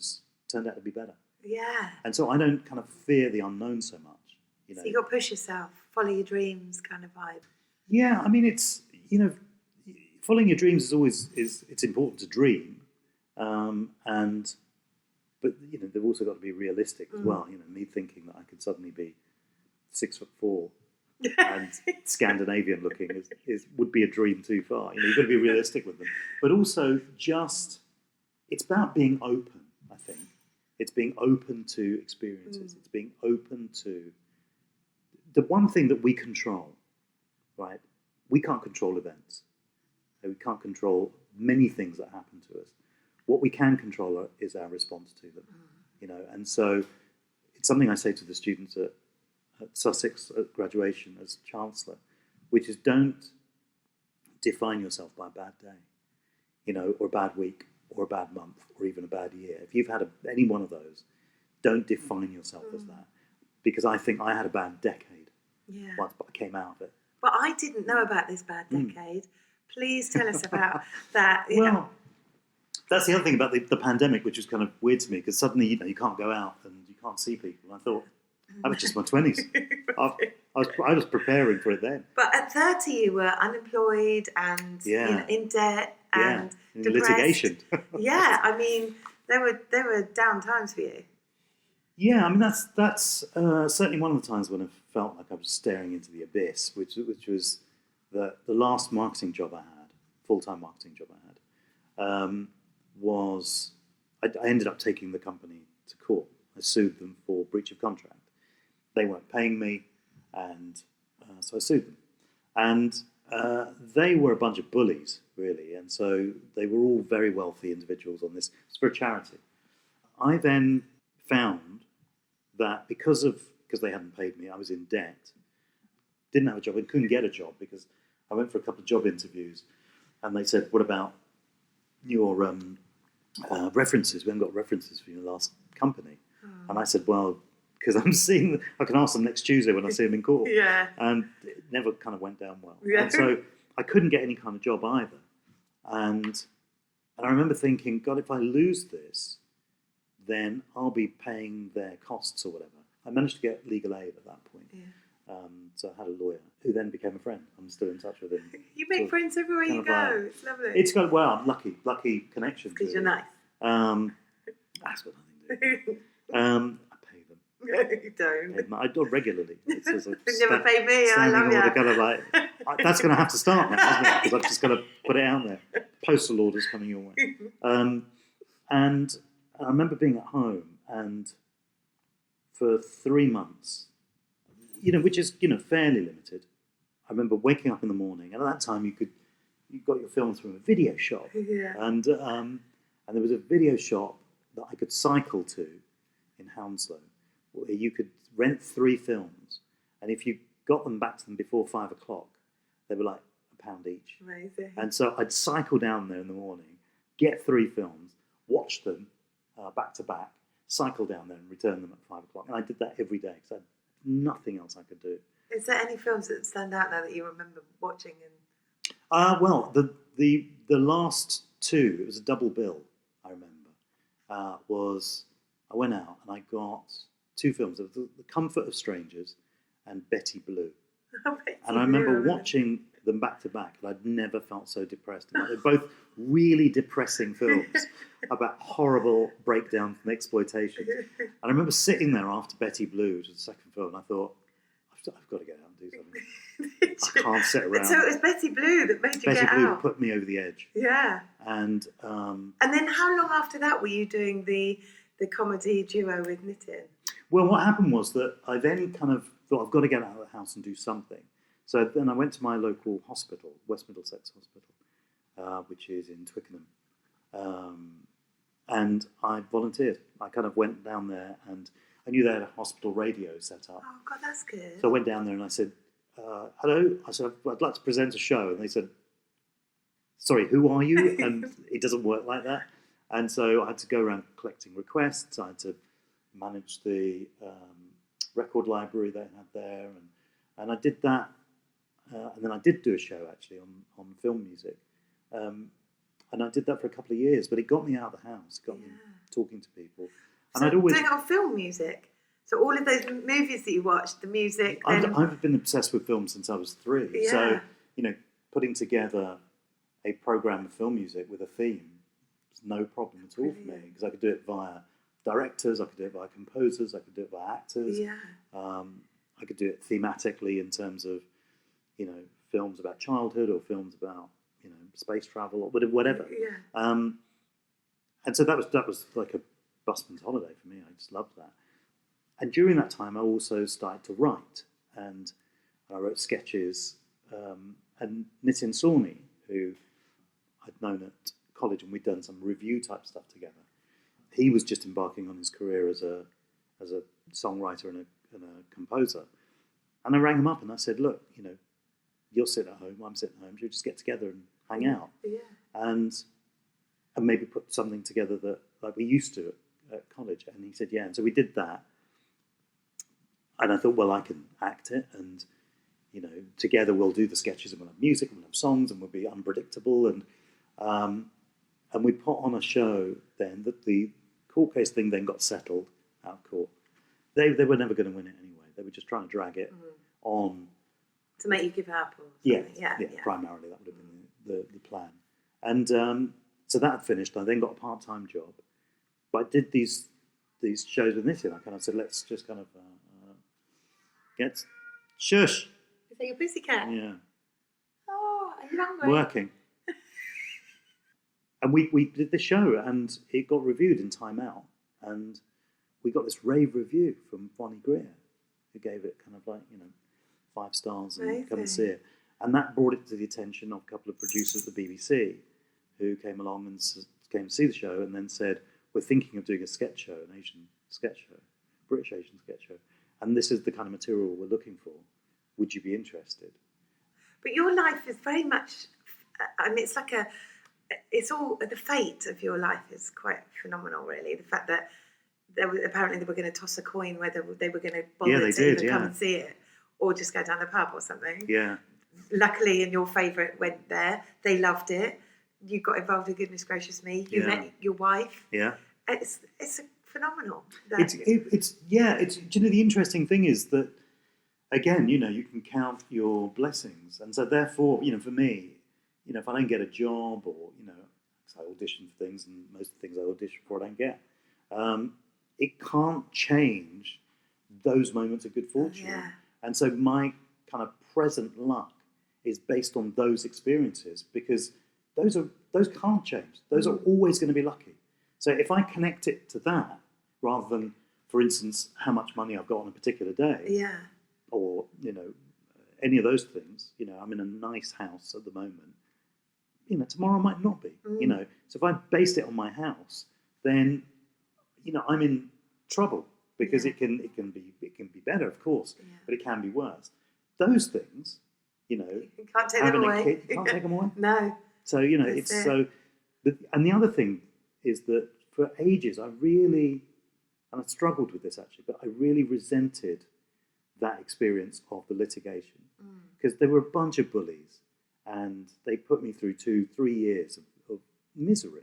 turned out to be better. Yeah. And so I don't kind of fear the unknown so much. So you got to push yourself, follow your dreams kind of vibe. Yeah, I mean, it's, following your dreams it's important to dream. But they've also got to be realistic as well. Me thinking that I could suddenly be 6'4" and Scandinavian looking would be a dream too far. You've got to be realistic with them. But also it's about being open, I think. It's being open to experiences. It's being open to the one thing that we control, right? We can't control events. We can't control many things that happen to us. What we can control is our response to them, And so it's something I say to the students at Sussex at graduation as Chancellor, which is don't define yourself by a bad day, or a bad week, or a bad month, or even a bad year. If you've had any one of those, don't define yourself as that. Because I think I had a bad decade once, but I came out of it. But I didn't know about this bad decade. Please tell us about that. That's the other thing about the pandemic, which was kind of weird to me, because suddenly, you can't go out and you can't see people. And I thought, that was just my 20s. I was preparing for it then. But at 30, you were unemployed and in debt and in depressed. litigation. Yeah, I mean, there were down times for you. Yeah, I mean, that's certainly one of the times when I felt like I was staring into the abyss, which was the last marketing job I had, full-time marketing job I had. I ended up taking the company to court. I sued them for breach of contract. They weren't paying me, and so I sued them. And they were a bunch of bullies, really, and so they were all very wealthy individuals on this. It's for a charity. I then found that because they hadn't paid me, I was in debt, didn't have a job, and couldn't get a job because I went for a couple of job interviews, and they said, "What about your references? We haven't got references for your last company." And I said, "Well, because I can ask them next Tuesday when I see them in court." And it never kind of went down well. And so I couldn't get any kind of job either. And I remember thinking, God, if I lose this, then I'll be paying their costs or whatever. I managed to get legal aid at that point. So I had a lawyer who then became a friend. I'm still in touch with him. You make friends everywhere you go. It's lovely. It's got, lucky connection. Because you're nice. That's what I do. I pay them. You don't. I do it regularly. It's just you never pay me. I love you. Kind of that's going to have to start now, isn't it? Because I've just got to put it out there. Postal orders coming your way. And I remember being at home, and for 3 months, which is fairly limited. I remember waking up in the morning, and at that time you got your films from a video shop, and there was a video shop that I could cycle to in Hounslow, where you could rent 3 films, and if you got them back to them before 5 o'clock, they were like £1 each. Amazing. And so I'd cycle down there in the morning, get 3 films, watch them back to back, cycle down there and return them at 5 o'clock. And I did that every day because I had nothing else I could do. Is there any films that stand out now that you remember watching? Well, the last 2, it was a double bill, I remember, I went out and I got 2 films. There was The Comfort of Strangers and Betty Blue. And I remember watching them back to back, and I'd never felt so depressed. They're both really depressing films about horrible breakdowns and exploitation. And I remember sitting there after Betty Blue, which was the second film, and I thought, I've got to get out and do something. I can't sit around. So it was Betty Blue that made you get out? Betty Blue put me over the edge. Yeah. And then how long after that were you doing the comedy duo with Nitin? Well, what happened was that I then kind of thought, I've got to get out of the house and do something. So then I went to my local hospital, West Middlesex Hospital, which is in Twickenham. And I volunteered. I kind of went down there, and I knew they had a hospital radio set up. Oh, God, that's good. So I went down there and I said, hello. I said, I'd like to present a show. And they said, sorry, who are you? And it doesn't work like that. And so I had to go around collecting requests. I had to manage the record library they had there, and I did that. And then I did do a show actually on film music, and I did that for a couple of years. But it got me out of the house, got me talking to people. And so I'd always doing it on film music. So all of those movies that you watched, the music. I've been obsessed with film since I was 3. Yeah. So putting together a program of film music with a theme was no problem at all for me, because I could do it via directors, I could do it via composers, I could do it via actors. Yeah. I could do it thematically in terms of films about childhood or films about space travel or whatever. Yeah. And so that was like a busman's holiday for me. I just loved that. And during that time, I also started to write, and I wrote sketches. And Nitin Sawhney, who I'd known at college, and we'd done some review type stuff together. He was just embarking on his career as a songwriter and a composer. And I rang him up and I said, look, you'll sit at home, I'm sitting at home, should we just get together and hang out? Yeah. And maybe put something together that like we used to at college. And he said, yeah. And so we did that. And I thought, well, I can act it, and together we'll do the sketches, and we'll have music, and we'll have songs, and we'll be unpredictable. And we put on a show then that the court case thing then got settled out of court. They were never going to win it anyway. They were just trying to drag it on. To make you give up or something. Yeah. Primarily that would have been the plan. And so that had finished. I then got a part-time job. But I did these shows with Nitin. I kind of said, let's just kind of get... Shush! Is that your pussycat? Yeah. Oh, are you hungry? Working. And we did the show, and it got reviewed in Time Out. And we got this rave review from Bonnie Greer, who gave it kind of like, 5 stars and Amazing. come and see it. And that brought it to the attention of a couple of producers at the BBC who came along and came to see the show and then said, we're thinking of doing a sketch show, an Asian sketch show, British Asian sketch show. And this is the kind of material we're looking for. Would you be interested? But your life is very much, it's all, the fate of your life is quite phenomenal, really. The fact that apparently they were going to toss a coin whether they were going to bother to come and see it, or just go down the pub or something. Yeah. Luckily, and your favourite went there. They loved it. You got involved with Goodness Gracious Me. You met your wife. Yeah. It's phenomenal. Do you know, the interesting thing is that, again, you can count your blessings. And so therefore, for me, if I don't get a job or, I audition for things, and most of the things I audition for I don't get, it can't change those moments of good fortune. Yeah. And so my kind of present luck is based on those experiences, because those can't change. Those are always going to be lucky. So if I connect it to that, rather than, for instance, how much money I've got on a particular day, or any of those things, I'm in a nice house at the moment. Tomorrow might not be. So if I based it on my house, then I'm in trouble, because it can be better, of course, but it can be worse. Those things, you can't take them away. A kid, you can't take them away. No. So it's so. And the other thing is that for ages I really, and I struggled with this actually, but I really resented that experience of the litigation, because there were a bunch of bullies, and they put me through 2-3 years of misery.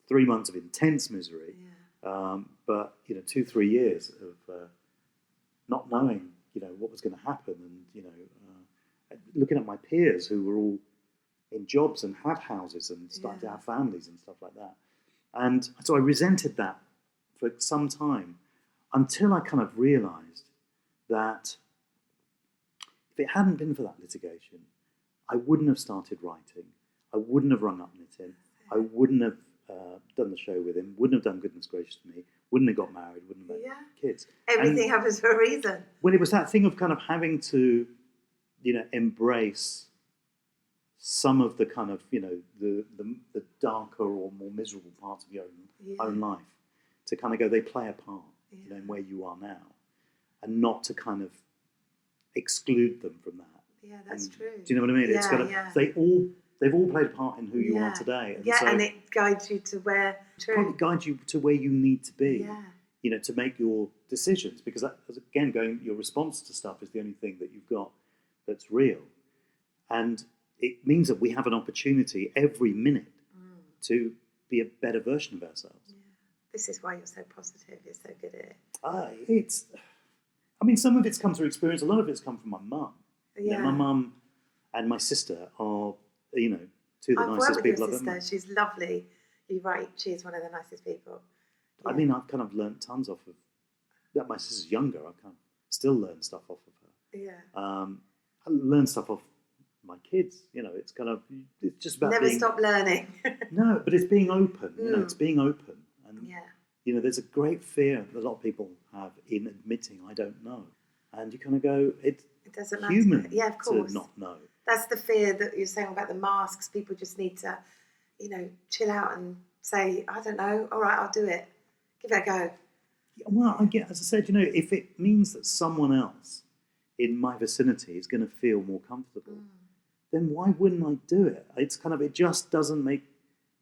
3 months of intense misery. But 2-3 years of not knowing what was going to happen, and looking at my peers who were all in jobs and had houses and started to have families and stuff like that. And so I resented that for some time, until I kind of realised that if it hadn't been for that litigation, I wouldn't have started writing. I wouldn't have rung up Nitin. I wouldn't have done the show with him, wouldn't have done Goodness Gracious Me, wouldn't have got married, wouldn't have had kids. Everything happens for a reason. Well, it was that thing of kind of having to, embrace some of the kind of, the darker or more miserable parts of your own life, to kind of go, they play a part, in where you are now, and not to kind of exclude them from that. Yeah, that's true. Do you know what I mean? It's kind of, they all they've all played a part in who you are today. And and it guides you to where... Probably guides you to where you need to be, yeah. To make your decisions. Because, your response to stuff is the only thing that you've got that's real. And it means that we have an opportunity every minute to be a better version of ourselves. Yeah. This is why you're so positive. You're so good at it. Some of it's come through experience. A lot of it's come from my mum. Yeah. My mum and my sister are, two of the nicest people I've ever met. She's lovely. You're right. She is one of the nicest people. Yeah. I've kind of learnt tons off of that. My sister's younger. I kind of still learn stuff off of her. Yeah. I learn stuff off my kids. It's kind of, it's just about never stop learning. No, but it's being open. It's being open. And, there's a great fear that a lot of people have in admitting, I don't know. And you kind of go, it doesn't human matter. Yeah, of course. to not know. That's the fear that you're saying about the masks. People just need to, chill out and say, I don't know, all right, I'll do it. Give it a go. Well, as I said, if it means that someone else in my vicinity is going to feel more comfortable, then why wouldn't I do it? It's kind of, it just doesn't make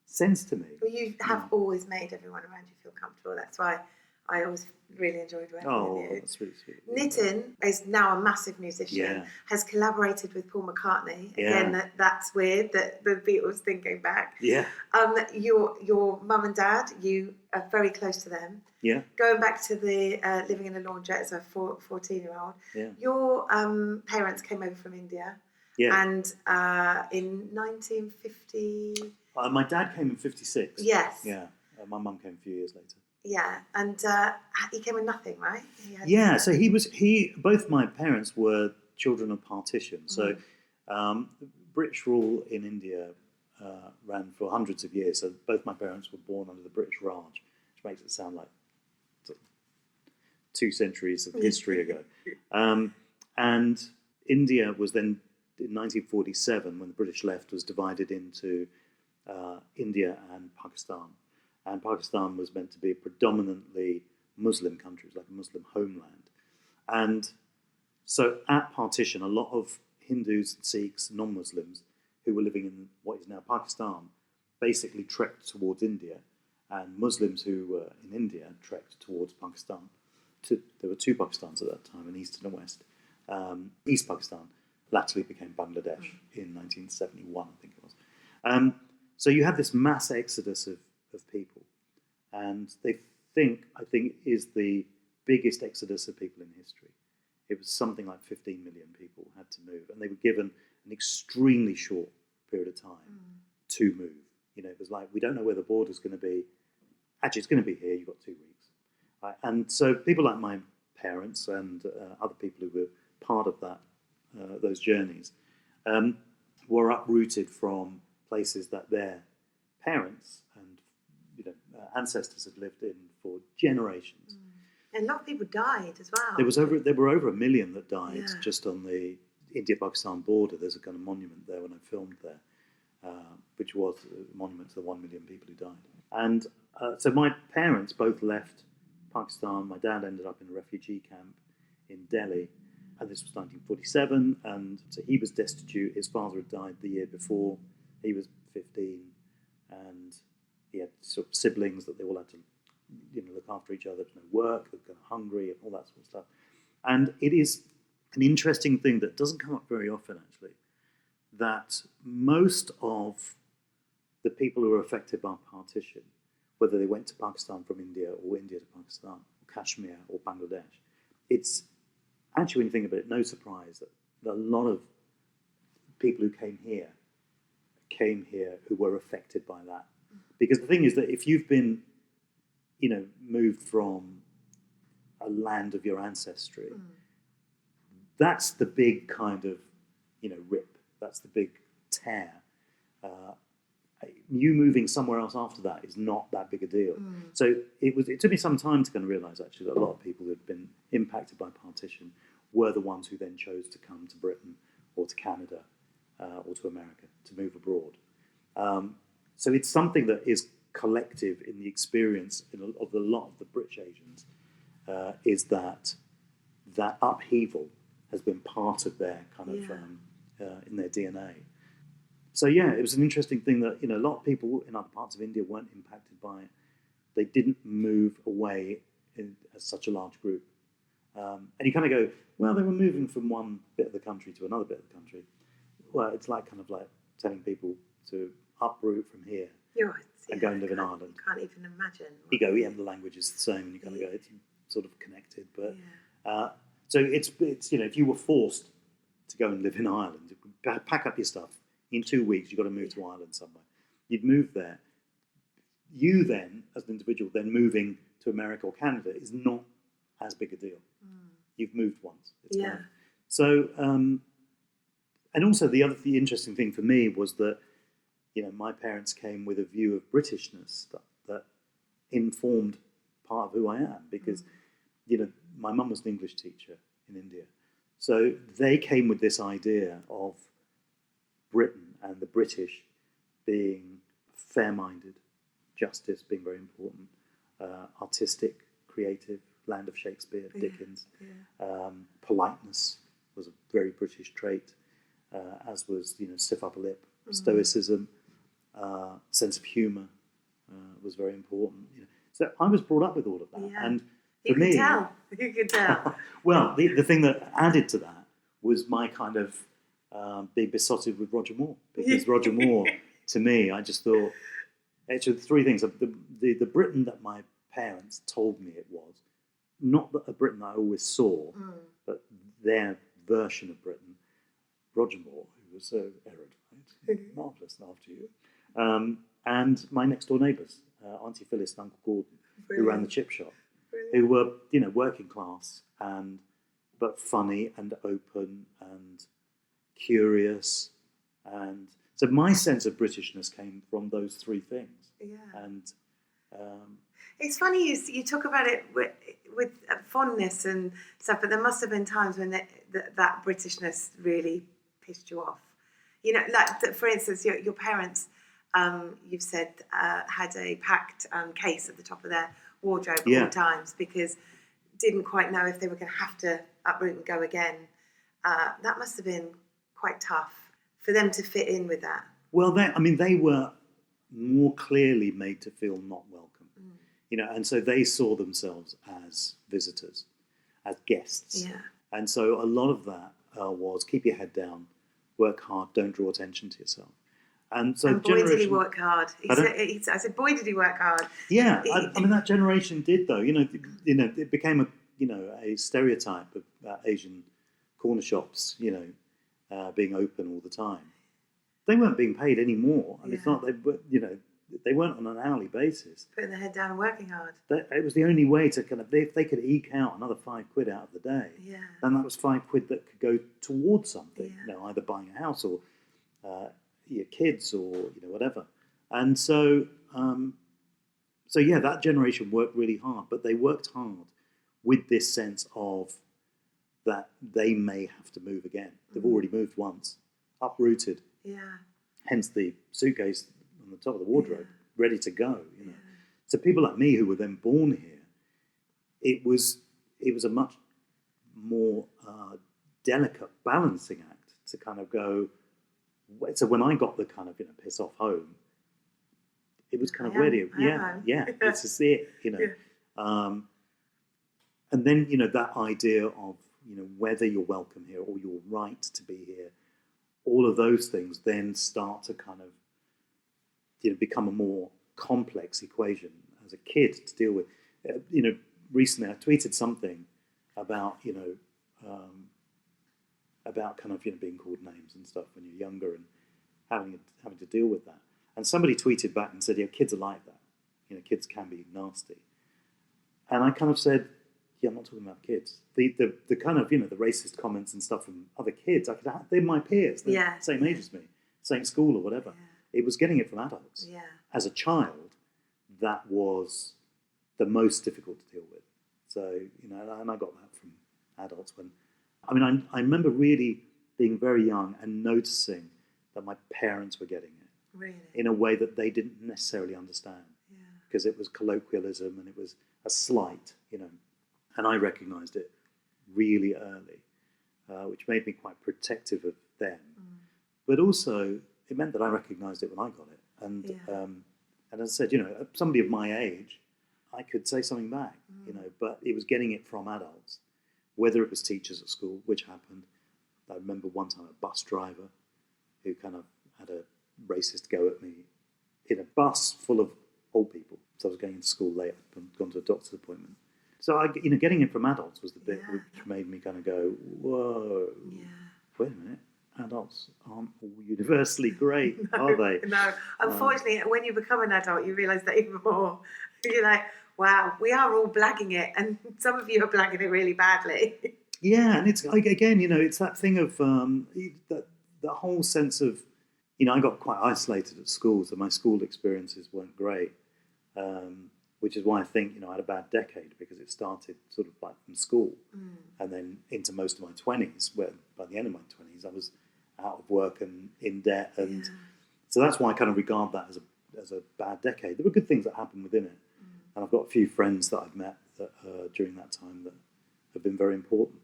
sense to me. Well, you have always made everyone around you feel comfortable. That's why I always really enjoyed working with you. That's really sweet. Nitin is now a massive musician, has collaborated with Paul McCartney. Again, that's weird, that the Beatles thing came back. Yeah. Your mum and dad, you are very close to them. Yeah. Going back to the living in a laundrette as a 14-year-old, your parents came over from India. Yeah. And in 1950... my dad came in 56. Yes. Yeah. My mum came a few years later. Yeah, and he came with nothing, right? So both my parents were children of partition. So British rule in India ran for hundreds of years. So both my parents were born under the British Raj, which makes it sound like 2 centuries of history ago. And India was then, in 1947, when the British left, was divided into India and Pakistan. And Pakistan was meant to be a predominantly Muslim country, it was like a Muslim homeland. And so at partition, a lot of Hindus, Sikhs, non-Muslims who were living in what is now Pakistan basically trekked towards India, and Muslims who were in India trekked towards Pakistan. There were 2 Pakistans at that time, an East and a West. East Pakistan latterly became Bangladesh in 1971, I think it was. So you have this mass exodus of people, and I think is the biggest exodus of people in history. It was something like 15 million people had to move, and they were given an extremely short period of time to move. It was like, we don't know where the border's going to be. Actually, it's going to be here. You've got 2 weeks. Right? And so people like my parents and other people who were part of that, those journeys, were uprooted from places that their parents and ancestors had lived in for generations. And a lot of people died as well. There were over 1 million that died just on the India-Pakistan border. There's a kind of monument there when I filmed there, which was a monument to the 1 million people who died. And so my parents both left Pakistan. My dad ended up in a refugee camp in Delhi, and this was 1947, and so he was destitute. His father had died the year before. He was 15, and he had sort of siblings that they all had to look after each other. There was no work, they were kind of hungry, and all that sort of stuff. And it is an interesting thing that doesn't come up very often, actually, that most of the people who were affected by partition, whether they went to Pakistan from India or India to Pakistan, or Kashmir or Bangladesh, it's actually, when you think about it, no surprise that a lot of people who came here who were affected by that. Because the thing is that if you've been, moved from a land of your ancestry, that's the big kind of, rip. That's the big tear. You moving somewhere else after that is not that big a deal. So it took me some time to kind of realise, actually, that a lot of people who had been impacted by partition were the ones who then chose to come to Britain or to Canada or to America to move abroad. So it's something that is collective in the experience of a lot of the British Asians, is that upheaval has been part of their kind of in their DNA. So yeah, it was an interesting thing that, a lot of people in other parts of India weren't impacted by it. They didn't move away as such a large group. And you kind of go, well, they were moving from one bit of the country to another bit of the country. Well, it's like telling people to uproot from here and go and live in Ireland. You can't even imagine. You go, the language is the same, and you kind of go, it's sort of connected. But so it's if you were forced to go and live in Ireland, pack up your stuff. In 2 weeks, you've got to move to Ireland somewhere. You'd move there. You then, as an individual, then moving to America or Canada is not as big a deal. You've moved once. It's fine. So, and also the interesting thing for me was that, my parents came with a view of Britishness that informed part of who I am, because, my mum was an English teacher in India. So they came with this idea of Britain and the British being fair-minded, justice being very important, artistic, creative, land of Shakespeare, Dickens. Politeness was a very British trait, as was, stiff upper lip, stoicism, sense of humour was very important. So I was brought up with all of that, and for me, you could tell. Well, the thing that added to that was my kind of being besotted with Roger Moore, because Roger Moore, to me, I just thought, actually, three things. The Britain that my parents told me it was, not a Britain I always saw, but their version of Britain. Roger Moore, who was so erudite, marvellous after you, and my next door neighbours, Auntie Phyllis and Uncle Gordon, who ran the chip shop, who were, working class, but funny and open and curious, and so my sense of Britishness came from those three things. And it's funny you talk about it with fondness and stuff, but there must have been times when that Britishness really pissed you off. For instance, your parents, you've said, had a packed case at the top of their wardrobe at all times, because didn't quite know if they were going to have to uproot and go again. That must have been quite tough for them to fit in with that. Well, they were more clearly made to feel not welcome, and so they saw themselves as visitors, as guests. And so a lot of that was keep your head down, work hard, don't draw attention to yourself. And so, boy, did he work hard. I said, boy, did he work hard. Yeah, that generation did, though. It became a stereotype of Asian corner shops, being open all the time. They weren't being paid anymore, and it's not they weren't on an hourly basis. Putting their head down and working hard. It was the only way to if they could eke out another £5 out of the day, then that was £5 that could go towards something. Either buying a house or your kids or whatever. And so that generation worked really hard, but they worked hard with this sense of that they may have to move again. They've already moved once, uprooted. Hence the suitcase on the top of the wardrobe, ready to go. So people like me who were then born here, it was a much more delicate balancing act to kind of go. So when I got the kind of piss off home, it was kind of ready. This is it. And then that idea of whether you're welcome here or your right to be here, all of those things then start to kind of become a more complex equation as a kid to deal with. Recently I tweeted something about about kind of being called names and stuff when you're younger and having to deal with that. And somebody tweeted back and said, kids are like that. Kids can be nasty. And I kind of said, I'm not talking about kids. The kind of the racist comments and stuff from other kids, they're my peers. They're the same age as me, same school or whatever. It was getting it from adults. As a child, that was the most difficult to deal with. So and I got that from adults when. I remember really being very young and noticing that my parents were getting it. Really? In a way that they didn't necessarily understand. Because it was colloquialism and it was a slight, And I recognised it really early, which made me quite protective of them. But also, it meant that I recognised it when I got it. And and as I said, somebody of my age, I could say something back, but it was getting it from adults, whether it was teachers at school, which happened. I remember one time a bus driver who kind of had a racist go at me in a bus full of old people. So I was going into school late, I'd gone to a doctor's appointment. So getting it from adults was the bit which made me kind of go, whoa, wait a minute. Adults aren't all universally great, are they? No. Unfortunately, when you become an adult, you realise that even more. You're like, wow, we are all blagging it, and some of you are blagging it really badly. Yeah, and it's like, again, it's that thing of that whole sense of, I got quite isolated at school, so my school experiences weren't great, which is why I think, I had a bad decade, because it started sort of like from school and then into most of my 20s, where by the end of my 20s I was out of work and in debt, and so that's why I kind of regard that as a bad decade. There were good things that happened within it, and I've got a few friends that I've met that during that time that have been very important.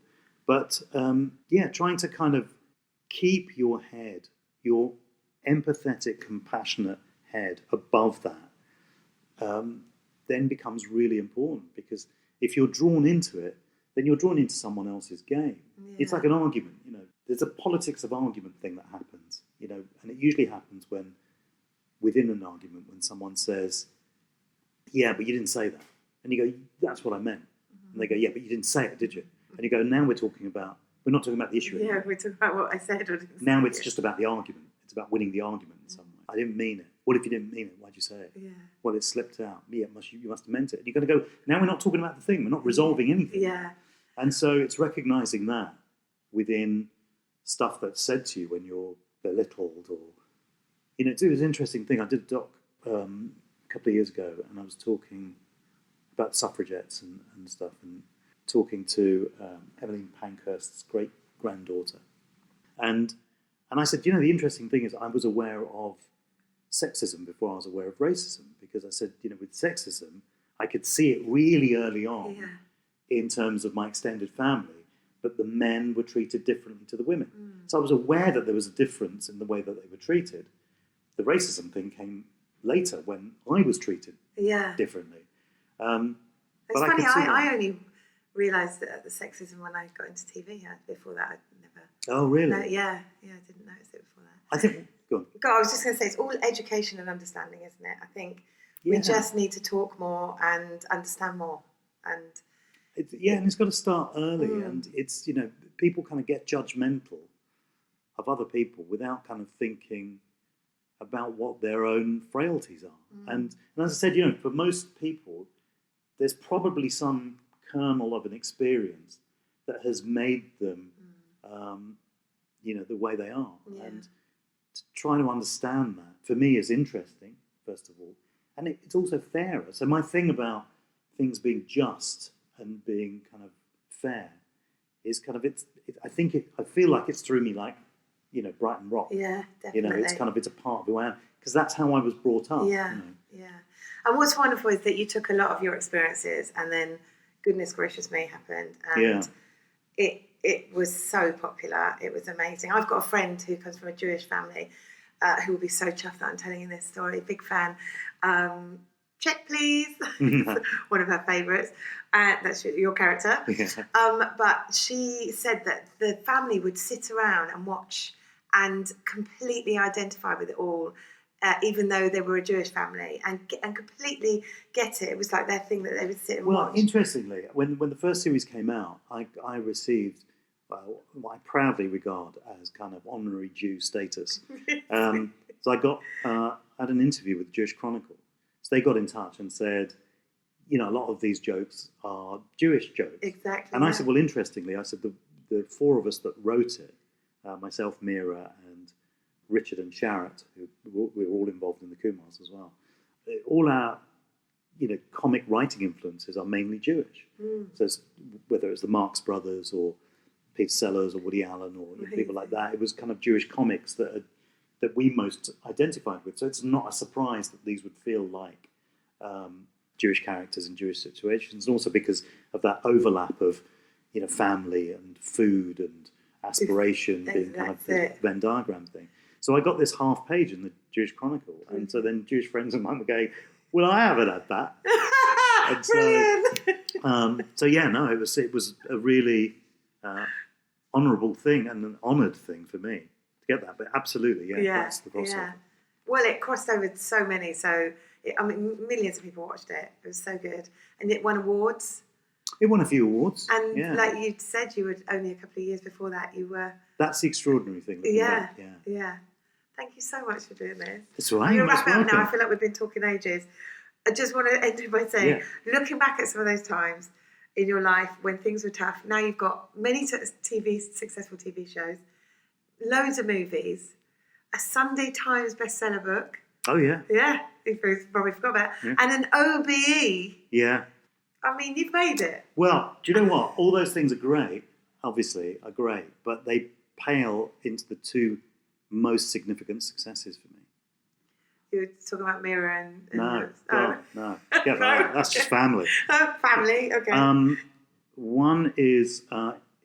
But trying to kind of keep your head, your empathetic, compassionate head above that, then becomes really important, because if you're drawn into it, then you're drawn into someone else's game. Yeah. It's like an argument, There's a politics of argument thing that happens, and it usually happens when, within an argument, when someone says, yeah, but you didn't say that. And you go, that's what I meant. And they go, yeah, but you didn't say it, did you? And you go, now we're not talking about the issue anymore. Yeah, we're talking about what I said or didn't say. Now it's just about the argument. It's about winning the argument in some way. I didn't mean it. What if you didn't mean it? Why'd you say it? Yeah. Well, it slipped out. Yeah, you must have meant it. And you're going to go, now we're not talking about the thing. We're not resolving anything. Yeah. And so it's recognising that within stuff that's said to you when you're belittled, or, it was an interesting thing. I did a doc a couple of years ago, and I was talking about suffragettes and stuff, and talking to Emmeline Pankhurst's great-granddaughter. And I said, the interesting thing is I was aware of sexism before I was aware of racism, because I said, with sexism, I could see it really early on in terms of my extended family, but the men were treated differently to the women. So I was aware that there was a difference in the way that they were treated. The racism thing came later when I was treated differently. It's funny, I only realised that the sexism when I got into TV. Before that, I'd never... Oh, really? I didn't notice it before that. I think... Go on. God, I was just going to say, it's all education and understanding, isn't it? I think we just need to talk more and understand more. And it's got to start early. And it's, people kind of get judgmental of other people without kind of thinking about what their own frailties are. And as I said, for most people, there's probably some kernel of an experience that has made them, the way they are. Yeah. And to try to understand that, for me, is interesting, first of all. And it's also fairer. So my thing about things being just and being kind of fair is kind of, I feel like it's through me like, Brighton Rock. Yeah, definitely. It's a part of who I am, because that's how I was brought up. Yeah, yeah. And what's wonderful is that you took a lot of your experiences, and then Goodness Gracious Me happened, and it was so popular. It was amazing. I've got a friend who comes from a Jewish family who will be so chuffed that I'm telling you this story. Big fan. Check, please. One of her favourites. That's your character. Yeah. But she said that the family would sit around and watch and completely identify with it all, even though they were a Jewish family, and completely get it. It was like their thing that they would sit and watch. Well, interestingly, when the first series came out, I received what I proudly regard as kind of honorary Jew status. So I got had an interview with Jewish Chronicle. So they got in touch and said, a lot of these jokes are Jewish jokes. Exactly. And I said, well, interestingly, the four of us that wrote it, myself, Mira, and Richard and Sharrett, who we were all involved in the Kumars as well, all our comic writing influences are mainly Jewish. So whether it's the Marx Brothers or Peter Sellers or Woody Allen or people like that, it was kind of Jewish comics that we most identified with. So it's not a surprise that these would feel like Jewish characters and Jewish situations, and also because of that overlap of family and food and aspiration being kind of the Venn diagram thing. So I got this half page in the Jewish Chronicle, and so then Jewish friends of mine were going, well, I haven't had that. And Brilliant. so it was a really honourable thing and an honoured thing for me to get that. But absolutely, that's the crossover. Yeah. Well, it crossed over so many, millions of people watched it. It was so good. And it won awards. It won a few awards. And like you said, you were only a couple of years before that, you were... That's the extraordinary thing. Yeah. Thank you so much for doing this. That's right. I'm going to wrap it up now. I feel like we've been talking ages. I just want to end by saying, looking back at some of those times in your life when things were tough, now you've got many successful TV shows, loads of movies, a Sunday Times bestseller book. Oh, yeah. Yeah, you've probably forgot about it. And an OBE. Yeah. I mean, you've made it. Well, do you know what? All those things are great, obviously, but they pale into the two most significant successes for me. You were talking about Mirror and No. Get that. That's just family. Family, okay. One is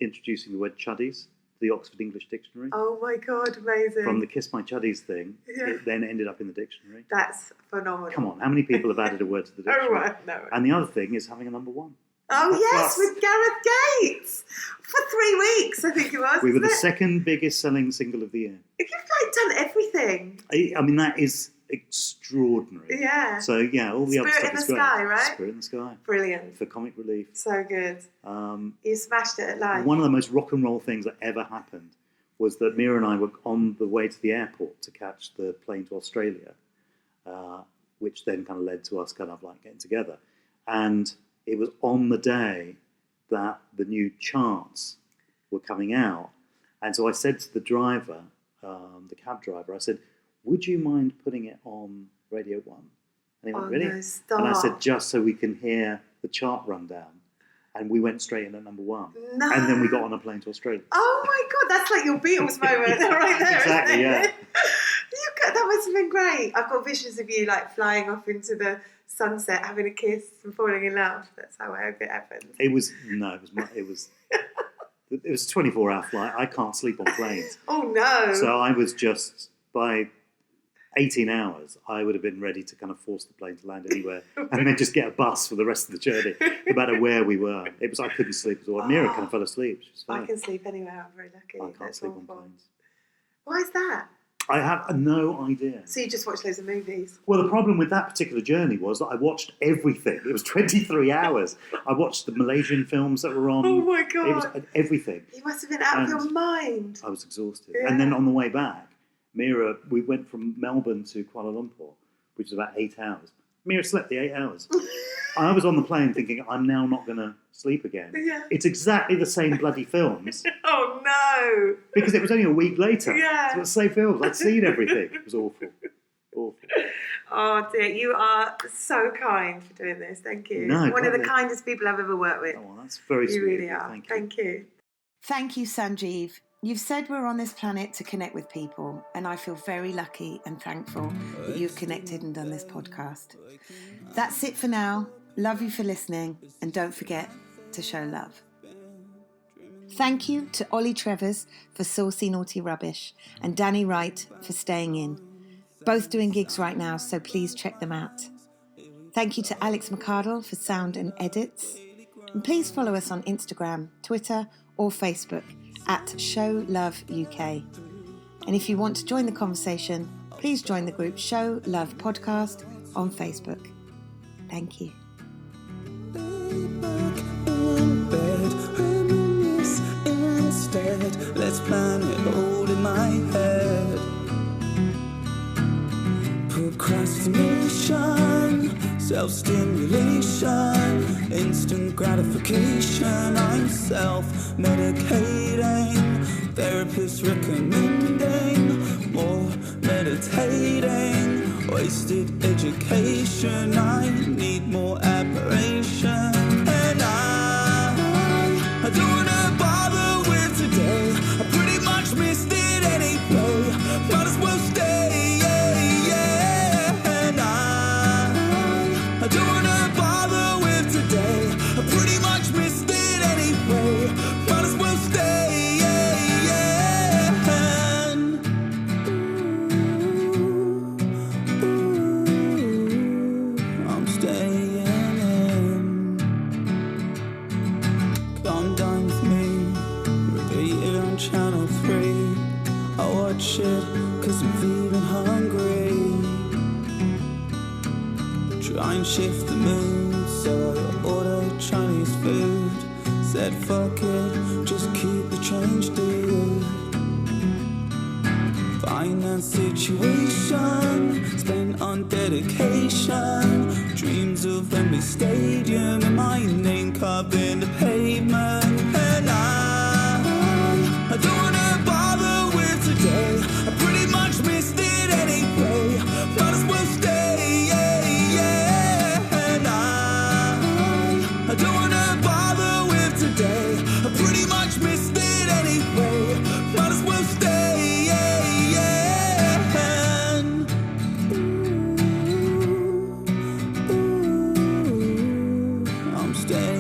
introducing the word chuddies, the Oxford English Dictionary. Oh my God, amazing. From the Kiss My Chuddies thing, it then ended up in the dictionary. That's phenomenal. Come on, how many people have added a word to the dictionary? No. And the other thing is having a number one. Oh, yes, with Gareth Gates. For 3 weeks, I think it was. We were the second biggest selling single of the year. You've done everything. I mean, that is extraordinary. Yeah. So, all the other stuff is great. Spirit in the Sky, right? Spirit in the Sky. Brilliant. For comic relief. So good. You smashed it at live. One of the most rock and roll things that ever happened was that Mira and I were on the way to the airport to catch the plane to Australia, which then kind of led to us kind of like getting together. And it was on the day that the new charts were coming out. And so I said to the driver, the cab driver, I said, would you mind putting it on Radio 1? And he went, really? No, stop. And I said, just so we can hear the chart rundown. And we went straight in at number one. No. And then we got on a plane to Australia. Oh my God, that's like your Beatles moment right there. Exactly, yeah. That must have been great. I've got visions of you like flying off into the sunset, having a kiss and falling in love. That's how I hope it happens. It was a 24-hour flight. I can't sleep on planes. Oh no. So I was just, by 18 hours, I would have been ready to kind of force the plane to land anywhere and then just get a bus for the rest of the journey, no matter where we were. I couldn't sleep at all. Mira kind of fell asleep. She was fine. I can sleep anywhere. I'm very lucky. I can't sleep on planes. Why is that? I have no idea. So you just watch loads of movies? Well, the problem with that particular journey was that I watched everything. It was 23 hours. I watched the Malaysian films that were on. Oh my God. It was everything. You must have been out of your mind. I was exhausted. Yeah. And then on the way back, Mira, we went from Melbourne to Kuala Lumpur, which was about 8 hours. Mira slept the 8 hours. I was on the plane thinking, I'm now not going to sleep again. Yeah. It's exactly the same bloody films. Oh, no. Because it was only a week later. Yeah. So it's the same films. I'd seen everything. It was awful. Awful. Oh, dear. You are so kind for doing this. Thank you. No, one of the kindest people I've ever worked with. Oh, well, that's very sweet. You really are. Thank you. Thank you, Sanjeev. You've said we're on this planet to connect with people, and I feel very lucky and thankful that you've connected and done this podcast. That's it for now. Love you for listening, and don't forget to show love. Thank you to Ollie Trevors for Saucy Naughty Rubbish and Danny Wright for staying in. Both doing gigs right now, so please check them out. Thank you to Alex McCardle for sound and edits. And please follow us on Instagram, Twitter or Facebook at Show Love UK. And if you want to join the conversation, please join the group Show Love Podcast on Facebook. Thank you. Let's plan it all in my head. Procrastination, self-stimulation, instant gratification. I'm self-medicating, therapists recommending more meditating, wasted education. I need more admiration, and I don't wanna bother with today. I pretty much missed it anyway. Might as well stay, and I don't wanna bother with today. I pretty much missed it anyway. Might as well stay, shift the mood, so I ordered Chinese food. Said fuck it, just keep the change, dude. Finance situation spent on dedication. Dreams of Wembley Stadium and my name carved in the pavement. And I don't wanna bother with today. I pretty much missed it anyway. Might as well stay, yeah, yeah. And I don't wanna bother with today. I pretty much missed it anyway. Might as well stay, yeah, yeah. And I'm staying.